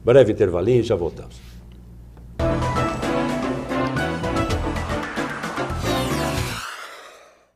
Speaker 1: Breve intervalinho e já voltamos.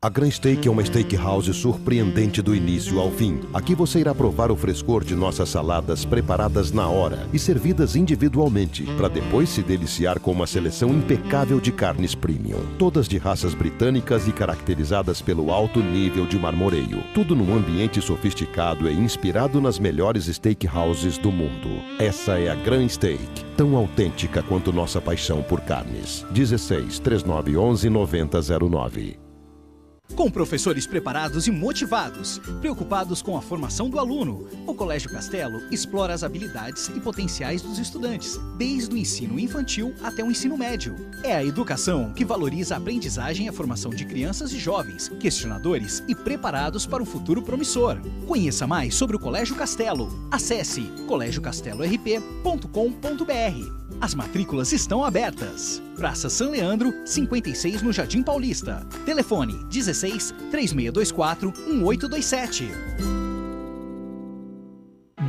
Speaker 3: A Gran Steak é uma steakhouse surpreendente do início ao fim. Aqui você irá provar o frescor de nossas saladas preparadas na hora e servidas individualmente, para depois se deliciar com uma seleção impecável de carnes premium. Todas de raças britânicas e caracterizadas pelo alto nível de marmoreio. Tudo num ambiente sofisticado e inspirado nas melhores steakhouses do mundo. Essa é a Gran Steak, tão autêntica quanto nossa paixão por carnes. 16 3911 9009.
Speaker 4: Com professores preparados e motivados, preocupados com a formação do aluno, o Colégio Castelo explora as habilidades e potenciais dos estudantes, desde o ensino infantil até o ensino médio. É a educação que valoriza a aprendizagem e a formação de crianças e jovens, questionadores e preparados para um futuro promissor. Conheça mais sobre o Colégio Castelo. Acesse colegiocastelorp.com.br. As matrículas estão abertas. Praça São Leandro, 56 no Jardim Paulista. Telefone 16 3624 1827.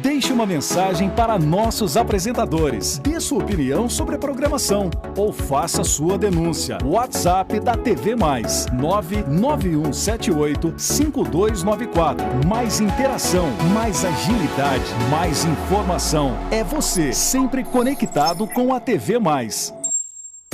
Speaker 4: Deixe uma mensagem para nossos apresentadores. Dê sua opinião sobre a programação ou faça sua denúncia. WhatsApp da TV Mais 991785294. Mais interação, mais agilidade, mais informação. É você sempre conectado com a TV Mais.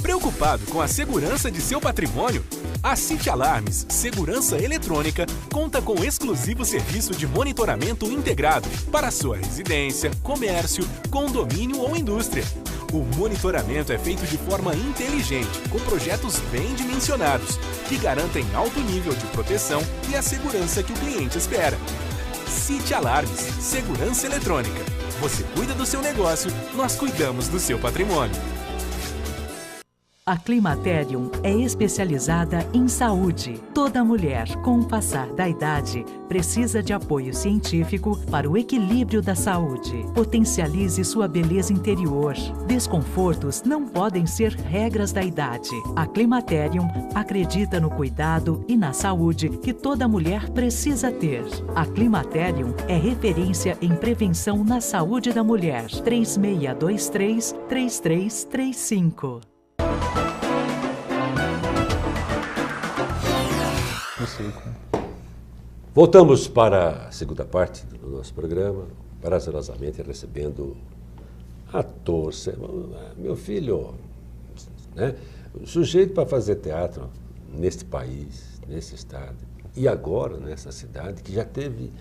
Speaker 5: Preocupado com a segurança de seu patrimônio? A City Alarmes Segurança Eletrônica conta com exclusivo serviço de monitoramento integrado para sua residência, comércio, condomínio ou indústria. O monitoramento é feito de forma inteligente, com projetos bem dimensionados, que garantem alto nível de proteção e a segurança que o cliente espera. City Alarmes Segurança Eletrônica. Você cuida do seu negócio, nós cuidamos do seu patrimônio.
Speaker 6: A Climaterium é especializada em saúde. Toda mulher, com o passar da idade, precisa de apoio científico para o equilíbrio da saúde. Potencialize sua beleza interior. Desconfortos não podem ser regras da idade. A Climaterium acredita no cuidado e na saúde que toda mulher precisa ter. A Climaterium é referência em prevenção na saúde da mulher. 3623-3335.
Speaker 1: Voltamos para a segunda parte do nosso programa, prazerosamente recebendo ator, meu filho, né? Sujeito para fazer teatro neste país, nesse estado, e agora nessa cidade, que já teve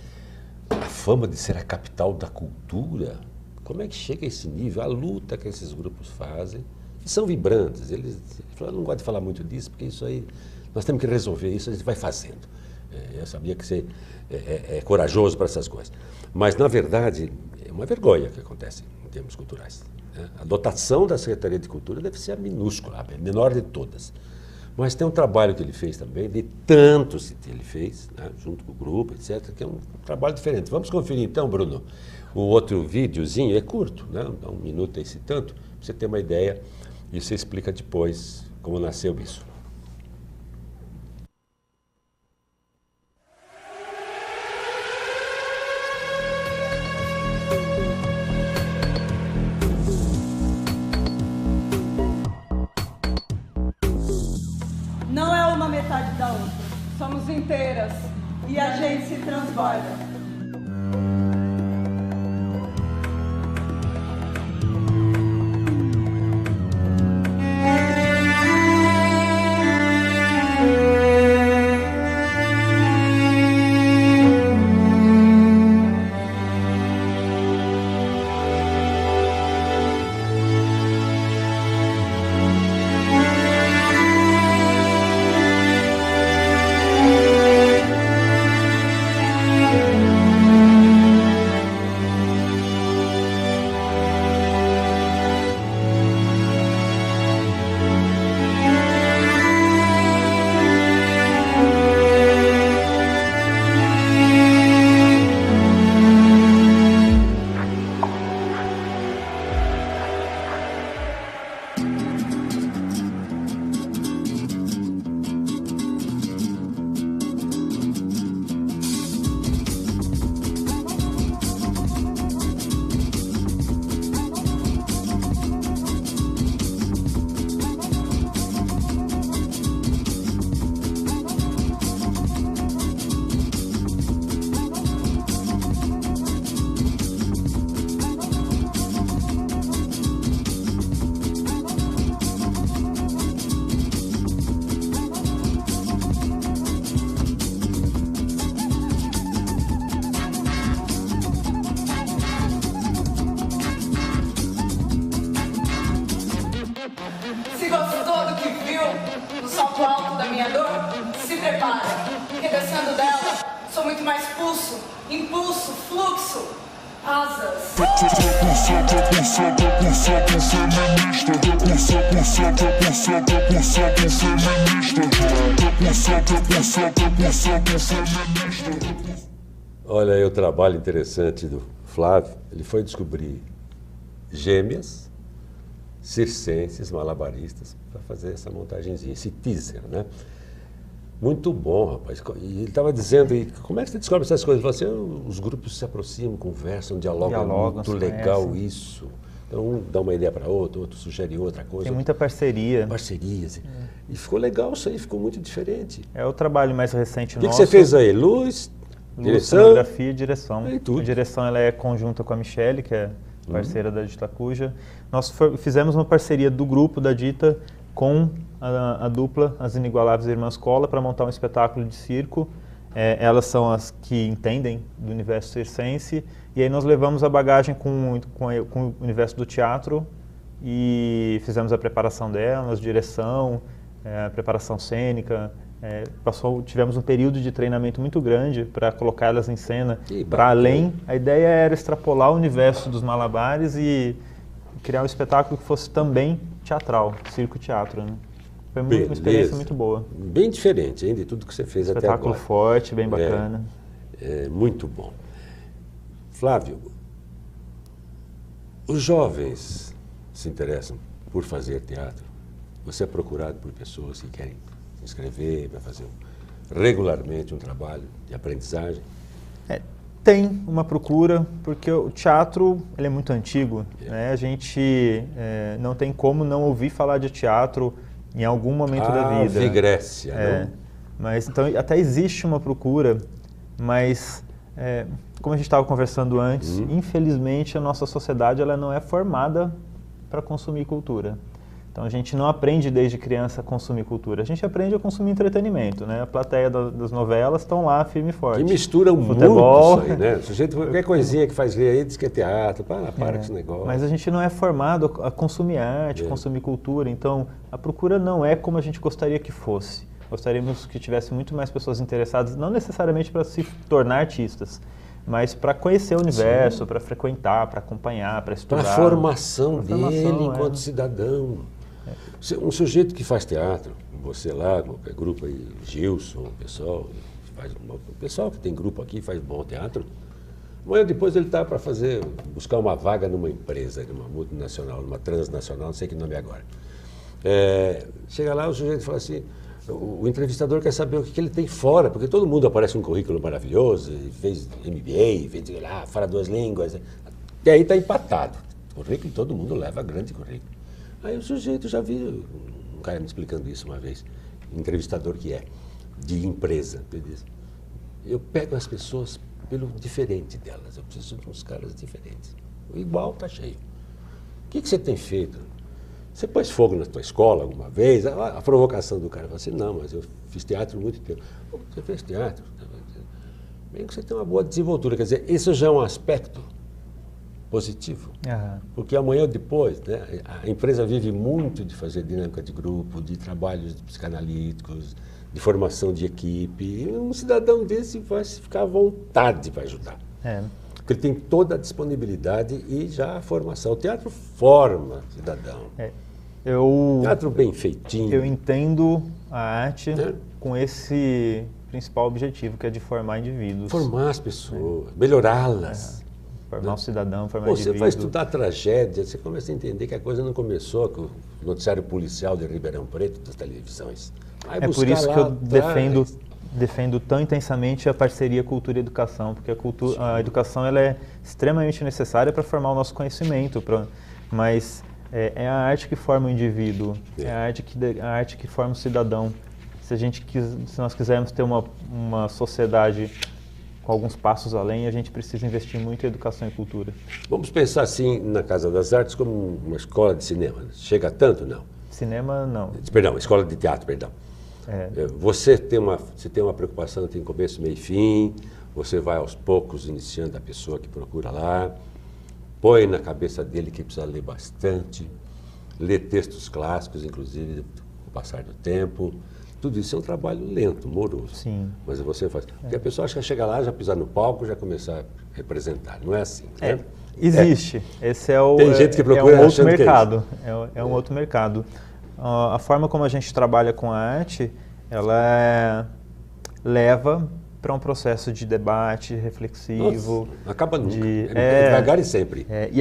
Speaker 1: a fama de ser a capital da cultura. Como é que chega a esse nível? A luta que esses grupos fazem, que são vibrantes. Eles não gostam de falar muito disso, porque isso aí, nós temos que resolver isso, a gente vai fazendo. Eu sabia que você é corajoso para essas coisas. Mas, na verdade, é uma vergonha que acontece em termos culturais. Né? A dotação da Secretaria de Cultura deve ser a minúscula, a menor de todas. Mas tem um trabalho que ele fez também, de tantos que ele fez, né? Junto com o grupo, etc., que é um trabalho diferente. Vamos conferir então, Bruno, o outro videozinho, é curto, né? Dá 1 minuto e esse tanto, para você ter uma ideia, e você explica depois como nasceu isso.
Speaker 7: Não é uma metade da outra. Somos inteiras e a gente se transborda. Impulso, fluxo, asas.
Speaker 1: Olha aí o trabalho interessante do Flávio. Ele foi descobrir gêmeas, circenses, malabaristas, para fazer essa montagenzinha, esse teaser, né? Muito bom, rapaz. E ele estava dizendo, e como é que você descobre essas coisas? Você, os grupos se aproximam, conversam, dialogam, muito legal conhecem. Isso. Então, um dá uma ideia para outro sugere outra coisa.
Speaker 2: Tem muita parceria.
Speaker 1: Parcerias. E ficou legal isso aí, ficou muito diferente.
Speaker 2: É o trabalho mais recente nosso.
Speaker 1: O que você fez aí? Luz, direção?
Speaker 2: Cenografia e direção.
Speaker 1: E tudo.
Speaker 2: A direção ela é conjunta com a Michele, que é parceira da Dita Cuja. Nós fizemos uma parceria do grupo da Dita com a dupla, as Inigualáveis Irmãs Cola, para montar um espetáculo de circo. Elas são as que entendem do universo circense, e aí nós levamos a bagagem com o universo do teatro e fizemos a preparação delas, direção, a preparação cênica. Tivemos um período de treinamento muito grande para colocar elas em cena para além. A ideia era extrapolar o universo dos malabares e criar um espetáculo que fosse também teatral, circo-teatro, né? Foi
Speaker 1: Beleza.
Speaker 2: uma experiência muito boa.
Speaker 1: Bem diferente, hein, de tudo que você fez até agora.
Speaker 2: Espetáculo forte, bem bacana.
Speaker 1: É muito bom. Flávio, os jovens se interessam por fazer teatro? Você é procurado por pessoas que querem se inscrever, vai fazer regularmente um trabalho de aprendizagem?
Speaker 2: Tem uma procura, porque o teatro ele é muito antigo. Né? A gente não tem como não ouvir falar de teatro em algum momento da vida.
Speaker 1: Grécia, não?
Speaker 2: Mas então até existe uma procura, mas como a gente estava conversando antes, infelizmente a nossa sociedade ela não é formada para consumir cultura. Então a gente não aprende desde criança a consumir cultura, a gente aprende a consumir entretenimento, né? A plateia das novelas estão lá firme e forte.
Speaker 1: Que misturam
Speaker 2: Futebol,
Speaker 1: muito isso aí, né? O sujeito, qualquer coisinha que faz rir aí diz que é teatro, para com esse negócio.
Speaker 2: Mas a gente não é formado a consumir arte, consumir cultura, então a procura não é como a gente gostaria que fosse. Gostaríamos que tivesse muito mais pessoas interessadas, não necessariamente para se tornar artistas, mas para conhecer o universo, para frequentar, para acompanhar, para estudar.
Speaker 1: Para a formação dele enquanto cidadão. Um sujeito que faz teatro, você lá, qualquer grupo aí, Gilson, o pessoal que tem grupo aqui faz bom teatro, amanhã depois ele está para buscar uma vaga numa empresa, numa multinacional, numa transnacional, não sei que nome é agora. Chega lá, o sujeito fala assim, o entrevistador quer saber o que ele tem fora, porque todo mundo aparece um currículo maravilhoso, fez MBA, fez lá, fala 2 línguas, e aí está empatado. Currículo, todo mundo leva grande currículo. Aí o sujeito, já vi um cara me explicando isso uma vez, entrevistador que de empresa, ele diz, eu pego as pessoas pelo diferente delas, eu preciso de uns caras diferentes. O igual está cheio. O que você tem feito? Você pôs fogo na tua escola alguma vez? A provocação do cara, fala assim, não, mas eu fiz teatro há muito tempo. Você fez teatro? Bem que você tem uma boa desenvoltura, quer dizer, isso já é um aspecto positivo. Porque amanhã ou depois, né, a empresa vive muito de fazer dinâmica de grupo, de trabalhos psicanalíticos, de formação de equipe. E um cidadão desse vai ficar à vontade para ajudar. Porque ele tem toda a disponibilidade e já a formação. O teatro forma cidadão. Teatro bem feitinho.
Speaker 2: Eu entendo a arte com esse principal objetivo, que é de formar indivíduos.
Speaker 1: Formar as pessoas, melhorá-las.
Speaker 2: Formar um cidadão, formar
Speaker 1: Você vai estudar tragédia, você começa a entender que a coisa não começou com o noticiário policial de Ribeirão Preto, das televisões.
Speaker 2: É por isso que eu defendo tão intensamente a parceria cultura e educação, porque a educação ela é extremamente necessária para formar o nosso conhecimento, mas é a arte que forma o indivíduo, é a arte que forma o cidadão. Se nós quisermos ter uma sociedade com alguns passos além, a gente precisa investir muito em educação e cultura.
Speaker 1: Você pensar assim na Casa das Artes como uma escola de cinema. Chega a tanto, não?
Speaker 2: Cinema, não.
Speaker 1: Perdão, escola de teatro, perdão. Você tem uma preocupação, tem começo, meio e fim, você vai aos poucos iniciando a pessoa que procura lá, põe na cabeça dele que precisa ler bastante, ler textos clássicos, inclusive, com o passar do tempo. Tudo isso é um trabalho lento, moroso.
Speaker 2: Sim.
Speaker 1: Mas você faz. Porque a pessoa acha que chega lá, já pisar no palco, já começar a representar. Não é assim, né?
Speaker 2: Existe. Esse
Speaker 1: Tem gente que procura
Speaker 2: um outro mercado.
Speaker 1: É
Speaker 2: um outro mercado. A forma como a gente trabalha com a arte, ela leva para um processo de debate reflexivo.
Speaker 1: Nossa, acaba nunca. Devagar e sempre.
Speaker 2: E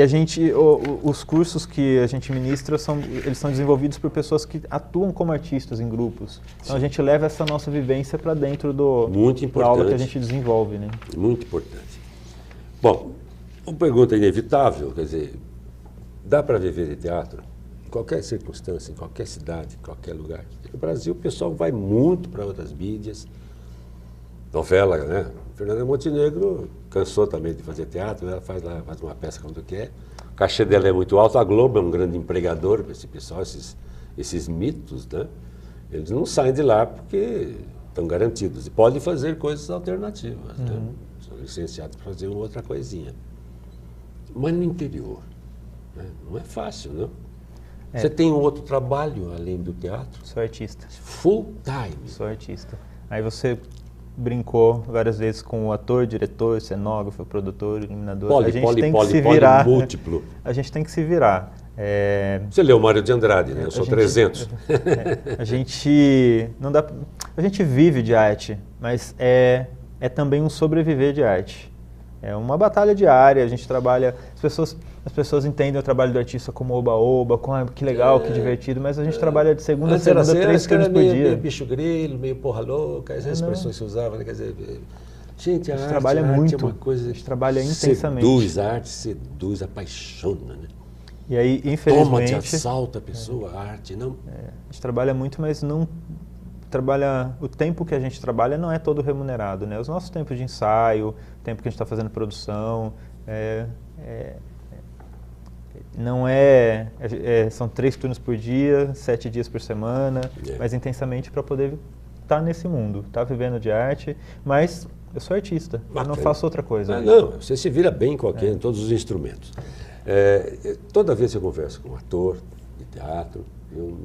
Speaker 2: os cursos que a gente ministra, eles são desenvolvidos por pessoas que atuam como artistas em grupos. Então a gente leva essa nossa vivência para dentro da aula que a gente desenvolve. Né?
Speaker 1: Muito importante. Bom, uma pergunta inevitável, quer dizer, dá para viver de teatro? Em qualquer circunstância, em qualquer cidade, em qualquer lugar. No Brasil o pessoal vai muito para outras mídias, novela, né? Fernanda Montenegro cansou também de fazer teatro, ela faz uma peça quando quer. O cachê dela é muito alto, a Globo é um grande empregador para esse pessoal, esses mitos, né? Eles não saem de lá porque estão garantidos e podem fazer coisas alternativas, né? São licenciados para fazer uma outra coisinha. Mas no interior, né? Não é fácil, não? Você tem um outro trabalho além do teatro?
Speaker 2: Sou artista.
Speaker 1: Full time?
Speaker 2: Sou artista. Aí você brincou várias vezes com o ator, diretor, cenógrafo, produtor, iluminador. A gente tem que se virar.
Speaker 1: Múltiplo.
Speaker 2: A gente tem que se virar.
Speaker 1: Você leu Mário de Andrade, né? Eu sou 300.
Speaker 2: A gente vive de arte, mas é também um sobreviver de arte. É uma batalha diária, a gente trabalha... As pessoas entendem o trabalho do artista como oba-oba, como que legal, que divertido, mas a gente trabalha de segunda a segunda, 3 turnos por dia.
Speaker 1: Meio bicho grilo, meio porra louca, essas expressões que se usavam, né? Quer dizer, gente, a arte
Speaker 2: trabalha muito,
Speaker 1: é uma coisa...
Speaker 2: A gente trabalha intensamente.
Speaker 1: A arte seduz, apaixona, né?
Speaker 2: E aí, infelizmente...
Speaker 1: Toma, te assalta a pessoa, a arte, não?
Speaker 2: A gente trabalha muito, mas não... O tempo que a gente trabalha não é todo remunerado, né? Os nossos tempos de ensaio, o tempo que a gente está fazendo produção, são 3 turnos por dia, 7 dias por semana, mas intensamente para poder estar nesse mundo, estar vivendo de arte, mas eu sou artista, eu não faço outra coisa.
Speaker 1: Não, você se vira bem em todos os instrumentos. Toda vez que eu converso com um ator de teatro, eu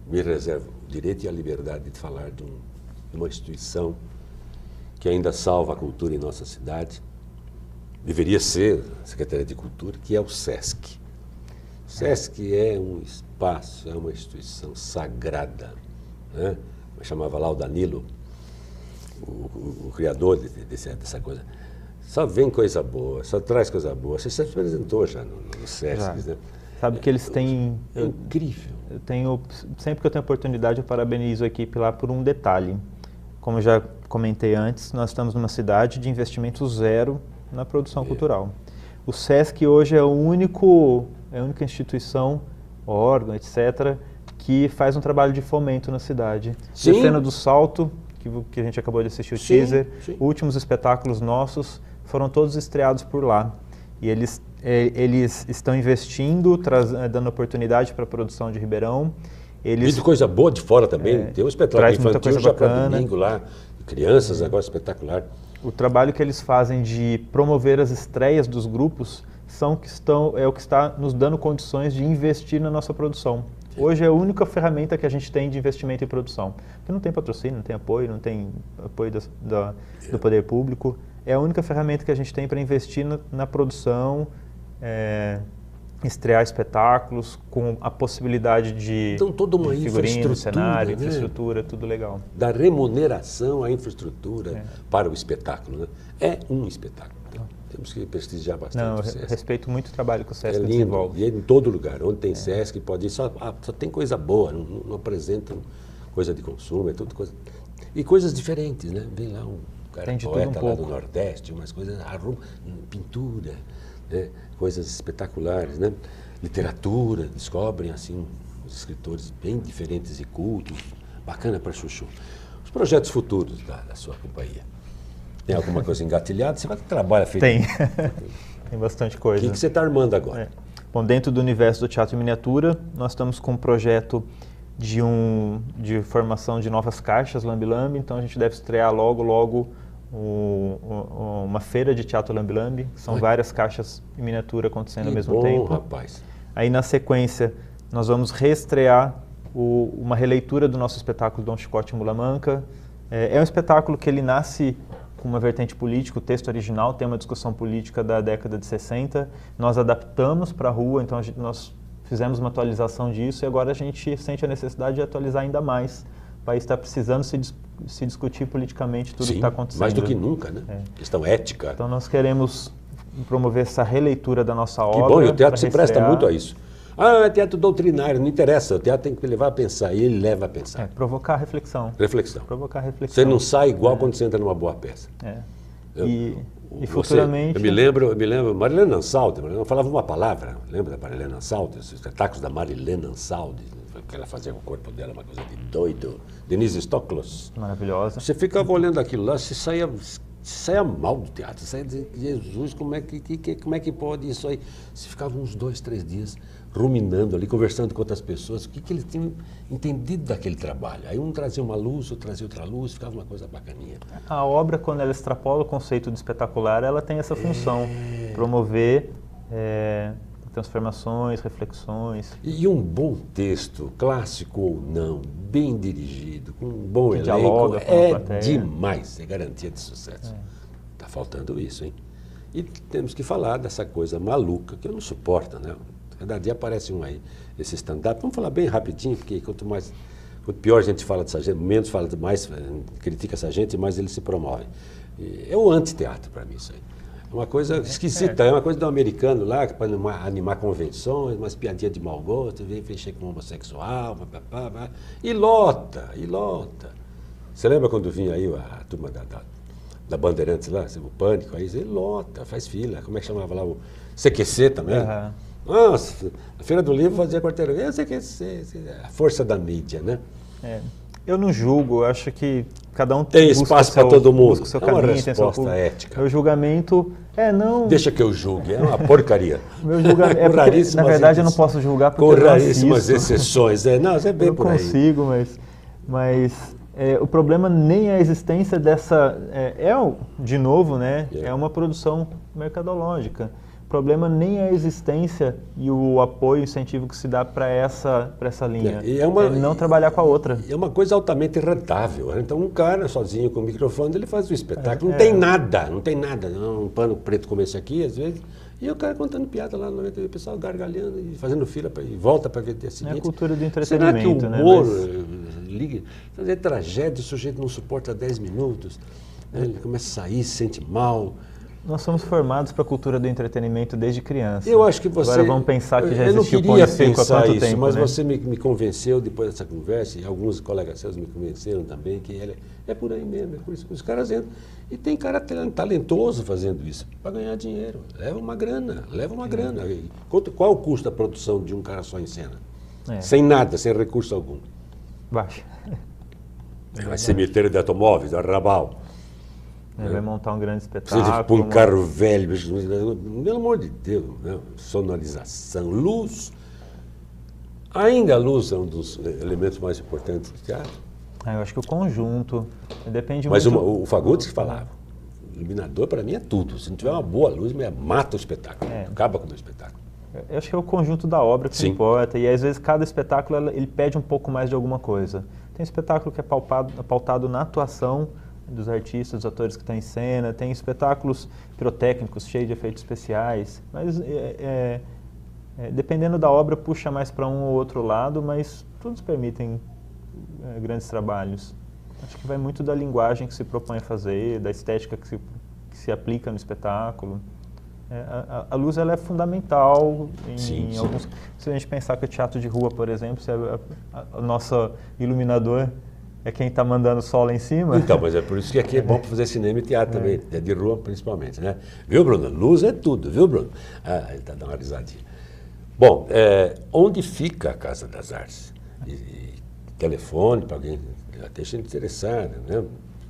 Speaker 1: me reservo o direito e a liberdade de falar de uma instituição que ainda salva a cultura em nossa cidade. Deveria ser a Secretaria de Cultura, que é o SESC. O SESC é um espaço, é uma instituição sagrada, né? Eu chamava lá o Danilo, o criador dessa coisa. Só vem coisa boa, só traz coisa boa. Você se apresentou já no SESC, né?
Speaker 2: Sabe que eles têm...
Speaker 1: É incrível.
Speaker 2: Sempre que eu tenho oportunidade, eu parabenizo a equipe lá por um detalhe. Como eu já comentei antes, nós estamos numa cidade de investimento zero na produção cultural. O SESC hoje é a única instituição, órgão, etc., que faz um trabalho de fomento na cidade.
Speaker 1: Sim.
Speaker 2: O Cena do Salto, que a gente acabou de assistir o teaser, últimos espetáculos nossos foram todos estreados por lá. E eles estão investindo, dando oportunidade para a produção de Ribeirão.
Speaker 1: E de coisa boa de fora também. Tem um espetáculo infantil já para domingo lá, crianças, negócio espetacular. O
Speaker 2: trabalho que eles fazem de promover as estreias dos grupos é o que está nos dando condições de investir na nossa produção. Hoje é a única ferramenta que a gente tem de investimento em produção. Porque não tem patrocínio, não tem apoio do poder público. É a única ferramenta que a gente tem para investir na produção, estrear espetáculos com a possibilidade de
Speaker 1: então, toda uma
Speaker 2: figurino, cenário, infraestrutura, tudo legal.
Speaker 1: Da remuneração à infraestrutura para o espetáculo, né? É um espetáculo. Então, temos que prestigiar bastante o SESC.
Speaker 2: Eu respeito muito o trabalho que o SESC
Speaker 1: lindo,
Speaker 2: desenvolve.
Speaker 1: E é em todo lugar. Onde tem SESC, pode ir. Só tem coisa boa, não apresentam coisa de consumo, é tudo coisa... E coisas diferentes, né? Vem lá um cara poeta lá do Nordeste, umas coisas, pintura, né? Coisas espetaculares, né? Literatura, descobrem assim os escritores bem diferentes e cultos, bacana para chuchu. Os projetos futuros da sua companhia. Tem alguma coisa engatilhada? Você vai trabalhar feito?
Speaker 2: Tem. Tem bastante coisa.
Speaker 1: O que você está armando agora?
Speaker 2: Bom, dentro do universo do teatro em miniatura, nós estamos com um projeto de formação de novas caixas Lambi-Lambi, então a gente deve estrear logo uma feira de teatro Lambi-Lambi, são várias caixas em miniatura acontecendo ao mesmo tempo.
Speaker 1: Rapaz.
Speaker 2: Aí na sequência nós vamos reestrear uma releitura do nosso espetáculo Dom Chicote e Mula Manca. É um espetáculo que ele nasce com uma vertente política, o texto original tem uma discussão política da década de 60, nós adaptamos para a rua, então nós fizemos uma atualização disso e agora a gente sente a necessidade de atualizar ainda mais. O país está precisando se discutir politicamente tudo que está acontecendo.
Speaker 1: Mais do que nunca, né? Questão ética.
Speaker 2: Então nós queremos promover essa releitura da nossa obra.
Speaker 1: Que bom, e o teatro se presta muito a isso. É teatro doutrinário, não interessa, o teatro tem que levar a pensar, e ele leva a pensar.
Speaker 2: Provocar reflexão.
Speaker 1: Provocar reflexão. Você não sai igual quando você entra numa boa peça.
Speaker 2: E futuramente...
Speaker 1: Eu me lembro, Marilena Ansaldi, ela falava uma palavra, lembra da Marilena Ansaldi, os espetáculos da Marilena Ansaldi, que ela fazia com o corpo dela, uma coisa de doido. Denise Stoklos.
Speaker 2: Maravilhosa.
Speaker 1: Você ficava olhando aquilo lá, você saía mal do teatro, você saía dizendo, Jesus, como é que pode isso aí? Você ficava uns 2, 3 dias ruminando ali, conversando com outras pessoas, o que eles tinham entendido daquele trabalho. Aí um trazia uma luz, outro trazia outra luz, ficava uma coisa bacaninha.
Speaker 2: A obra, quando ela extrapola o conceito de espetacular, ela tem essa função, promover transformações, reflexões.
Speaker 1: E um bom texto, clássico ou não, bem dirigido, com um bom elenco,
Speaker 2: dialoga com a plateia.
Speaker 1: Demais, é garantia de sucesso. Está faltando isso, hein? E temos que falar dessa coisa maluca, que eu não suporto, né? Cada dia aparece um aí, esse stand-up. Vamos falar bem rapidinho, porque quanto pior a gente fala dessa gente, menos fala, mais critica essa gente, mais ele se promove. É o anti-teatro para mim isso aí. É uma coisa esquisita, é uma coisa do americano lá, para animar convenções, umas piadinhas de mau gosto, vem mexer com homossexual, e lota. Você lembra quando vinha aí a turma da Bandeirantes lá, o Pânico, aí ele lota, faz fila, como é que chamava lá o CQC também? Nossa, a Feira do Livro fazia quarteirão, eu CQC, a força da mídia, né?
Speaker 2: Eu não julgo, eu acho que cada um
Speaker 1: tem espaço para todo mundo.
Speaker 2: Seu
Speaker 1: é uma
Speaker 2: caminho,
Speaker 1: resposta ética.
Speaker 2: Meu julgamento não...
Speaker 1: Deixa que eu julgue, é uma porcaria.
Speaker 2: Meu julgamento na verdade eu não posso julgar porque
Speaker 1: com raríssimas exceções. Não, você é bem por aí.
Speaker 2: Eu consigo, mas o problema nem é a existência dessa... de novo, né? É uma produção mercadológica. O problema nem é a existência e o apoio, o incentivo que se dá para essa linha. Não trabalhar com a outra.
Speaker 1: É uma coisa altamente rentável. Né? Então, um cara sozinho com o microfone, ele faz o espetáculo. Não tem nada. Um pano preto como esse aqui, às vezes. E o cara contando piada lá no momento, o pessoal gargalhando e fazendo fila e volta para ver o dia seguinte.
Speaker 2: É a cultura do entretenimento.
Speaker 1: Será que o humor liga? Fazer tragédia, o sujeito não suporta 10 minutos, né? Ele começa a sair, se sente mal.
Speaker 2: Nós somos formados para a cultura do entretenimento desde criança.
Speaker 1: Eu acho que você...
Speaker 2: Agora vamos pensar que já existiu
Speaker 1: o Pão e Circo
Speaker 2: há quanto tempo,
Speaker 1: mas
Speaker 2: né?
Speaker 1: você me convenceu depois dessa conversa, e alguns colegas seus me convenceram também, que é por aí mesmo, é por isso que os caras entram. E tem cara talentoso fazendo isso, para ganhar dinheiro. Leva uma grana. Qual o custo da produção de um cara só em cena? Sem nada, sem recurso algum.
Speaker 2: Baixo.
Speaker 1: Cemitério de automóveis, Arrabal.
Speaker 2: Vai montar um grande espetáculo.
Speaker 1: Precisa pôr um carro velho, pelo amor de Deus, né? Sonorização, luz. Ainda a luz é um dos elementos mais importantes do teatro.
Speaker 2: Eu acho que o conjunto depende
Speaker 1: muito... Mas o Fagundes que falava, o iluminador para mim é tudo. Se não tiver uma boa luz, mata o espetáculo, acaba com o espetáculo.
Speaker 2: Eu acho que é o conjunto da obra que importa, e às vezes cada espetáculo ele pede um pouco mais de alguma coisa. Tem espetáculo que é pautado na atuação dos artistas, dos atores que estão em cena, tem espetáculos pirotécnicos, cheios de efeitos especiais, mas dependendo da obra puxa mais para um ou outro lado, mas todos permitem grandes trabalhos. Acho que vai muito da linguagem que se propõe a fazer, da estética que se aplica no espetáculo. A luz ela é fundamental em alguns... Se a gente pensar que o teatro de rua, por exemplo, se o nosso iluminador é quem está mandando o sol lá em cima.
Speaker 1: Então, mas é por isso que aqui é bom para fazer cinema e teatro também, de rua principalmente, né? Viu, Bruno? Luz é tudo, viu, Bruno? Ele está dando uma risadinha. Bom, onde fica a Casa das Artes? E telefone para alguém, até gente interessada, né?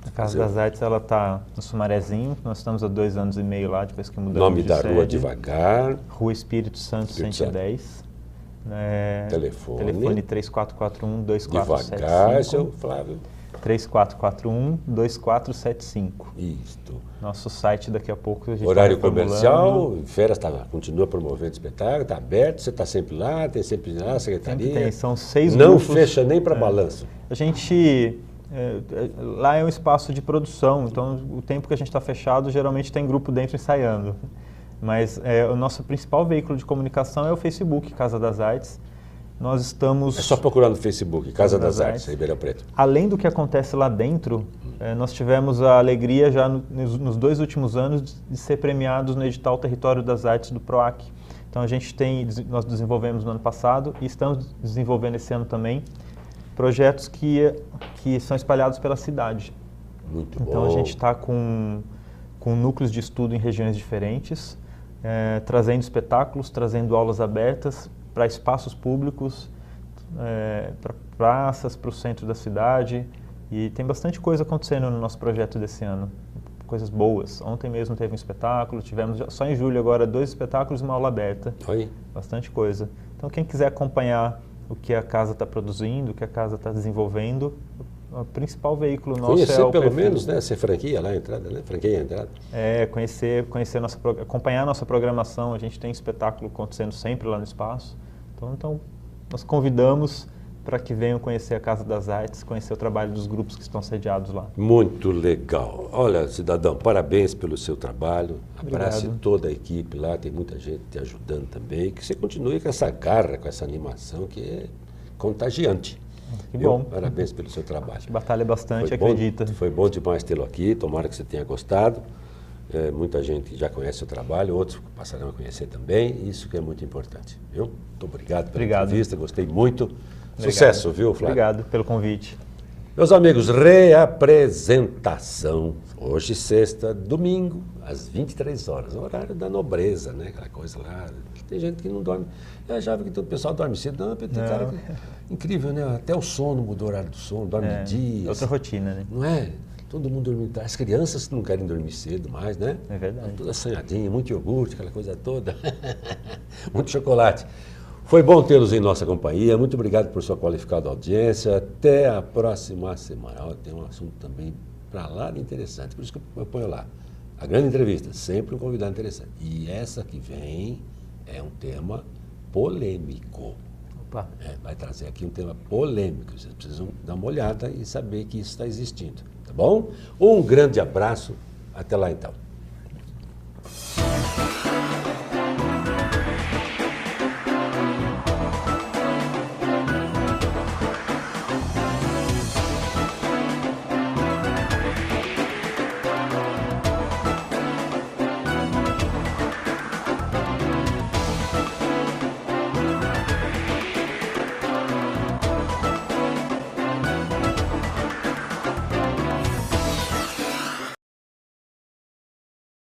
Speaker 2: A Casa das Artes, ela está no Sumarezinho, nós estamos há 2 anos e meio lá, depois que mudamos
Speaker 1: de sede. Nome da rua devagar.
Speaker 2: Rua Espírito Santo, 110.
Speaker 1: Telefone
Speaker 2: 3441-2475.
Speaker 1: Devagar, seu Flávio.
Speaker 2: 3441-2475.
Speaker 1: Isto.
Speaker 2: Nosso site daqui a pouco a gente
Speaker 1: horário comercial, Feras continua promovendo espetáculo, está aberto, você está sempre lá, tem sempre lá a secretaria.
Speaker 2: Tem, são 6
Speaker 1: não
Speaker 2: grupos.
Speaker 1: Não fecha nem para balanço.
Speaker 2: A gente... lá é um espaço de produção, então o tempo que a gente está fechado geralmente tem grupo dentro ensaiando. Mas o nosso principal veículo de comunicação é o Facebook, Casa das Artes. Nós estamos...
Speaker 1: É só procurar no Facebook, Casa das Artes, Ribeirão Preto.
Speaker 2: Além do que acontece lá dentro, nós tivemos a alegria já nos 2 últimos anos de ser premiados no edital Território das Artes do PROAC. Então nós desenvolvemos no ano passado e estamos desenvolvendo esse ano também projetos que são espalhados pela cidade.
Speaker 1: Muito bom.
Speaker 2: Então a gente está com núcleos de estudo em regiões diferentes, trazendo espetáculos, trazendo aulas abertas para espaços públicos, para praças, para o centro da cidade. E tem bastante coisa acontecendo no nosso projeto desse ano. Coisas boas. Ontem mesmo teve um espetáculo, tivemos só em julho agora 2 espetáculos e uma aula aberta.
Speaker 1: Oi.
Speaker 2: Bastante coisa. Então quem quiser acompanhar o que a casa está produzindo, o que a casa está desenvolvendo, o principal veículo nosso
Speaker 1: conhecer
Speaker 2: é o
Speaker 1: pelo
Speaker 2: perfil.
Speaker 1: Menos, né? Ser franquia lá a entrada, né? Franquia a entrada.
Speaker 2: Acompanhar a nossa programação. A gente tem espetáculo acontecendo sempre lá no espaço. Então nós convidamos para que venham conhecer a Casa das Artes, conhecer o trabalho dos grupos que estão sediados lá.
Speaker 1: Muito legal. Olha, cidadão, parabéns pelo seu trabalho. Abrace
Speaker 2: Obrigado.
Speaker 1: toda a equipe lá, tem muita gente te ajudando também. Que você continue com essa garra, com essa animação que é contagiante.
Speaker 2: Que bom.
Speaker 1: Parabéns pelo seu trabalho.
Speaker 2: Batalha bastante,
Speaker 1: Foi bom-
Speaker 2: acredita.
Speaker 1: Foi bom demais tê-lo aqui, tomara que você tenha gostado. Muita gente já conhece o trabalho, outros passarão a conhecer também, isso que é muito importante, viu? Muito obrigado pela entrevista, gostei muito.
Speaker 2: Obrigado.
Speaker 1: Sucesso, viu, Flávio?
Speaker 2: Obrigado pelo convite.
Speaker 1: Meus amigos, reapresentação, hoje sexta, domingo, às 23 horas, horário da nobreza, né? Aquela coisa lá, tem gente que não dorme, eu achava que todo o pessoal dorme cedo, não, tem cara que, incrível, né? Até o sono mudou o horário do sono, dorme de dia.
Speaker 2: Outra rotina, né?
Speaker 1: Não é? Todo mundo dormindo tarde. As crianças não querem dormir cedo mais, né?
Speaker 2: É verdade.
Speaker 1: Toda assanhadinha, muito iogurte, aquela coisa toda. Muito chocolate. Foi bom tê-los em nossa companhia. Muito obrigado por sua qualificada audiência. Até a próxima semana. Ó, tem um assunto também para lá de interessante. Por isso que eu ponho lá. A grande entrevista. Sempre um convidado interessante. E essa que vem é um tema polêmico.
Speaker 2: Opa.
Speaker 1: Vai trazer aqui um tema polêmico. Vocês precisam dar uma olhada e saber que isso está existindo. Tá bom? Um grande abraço. Até lá então.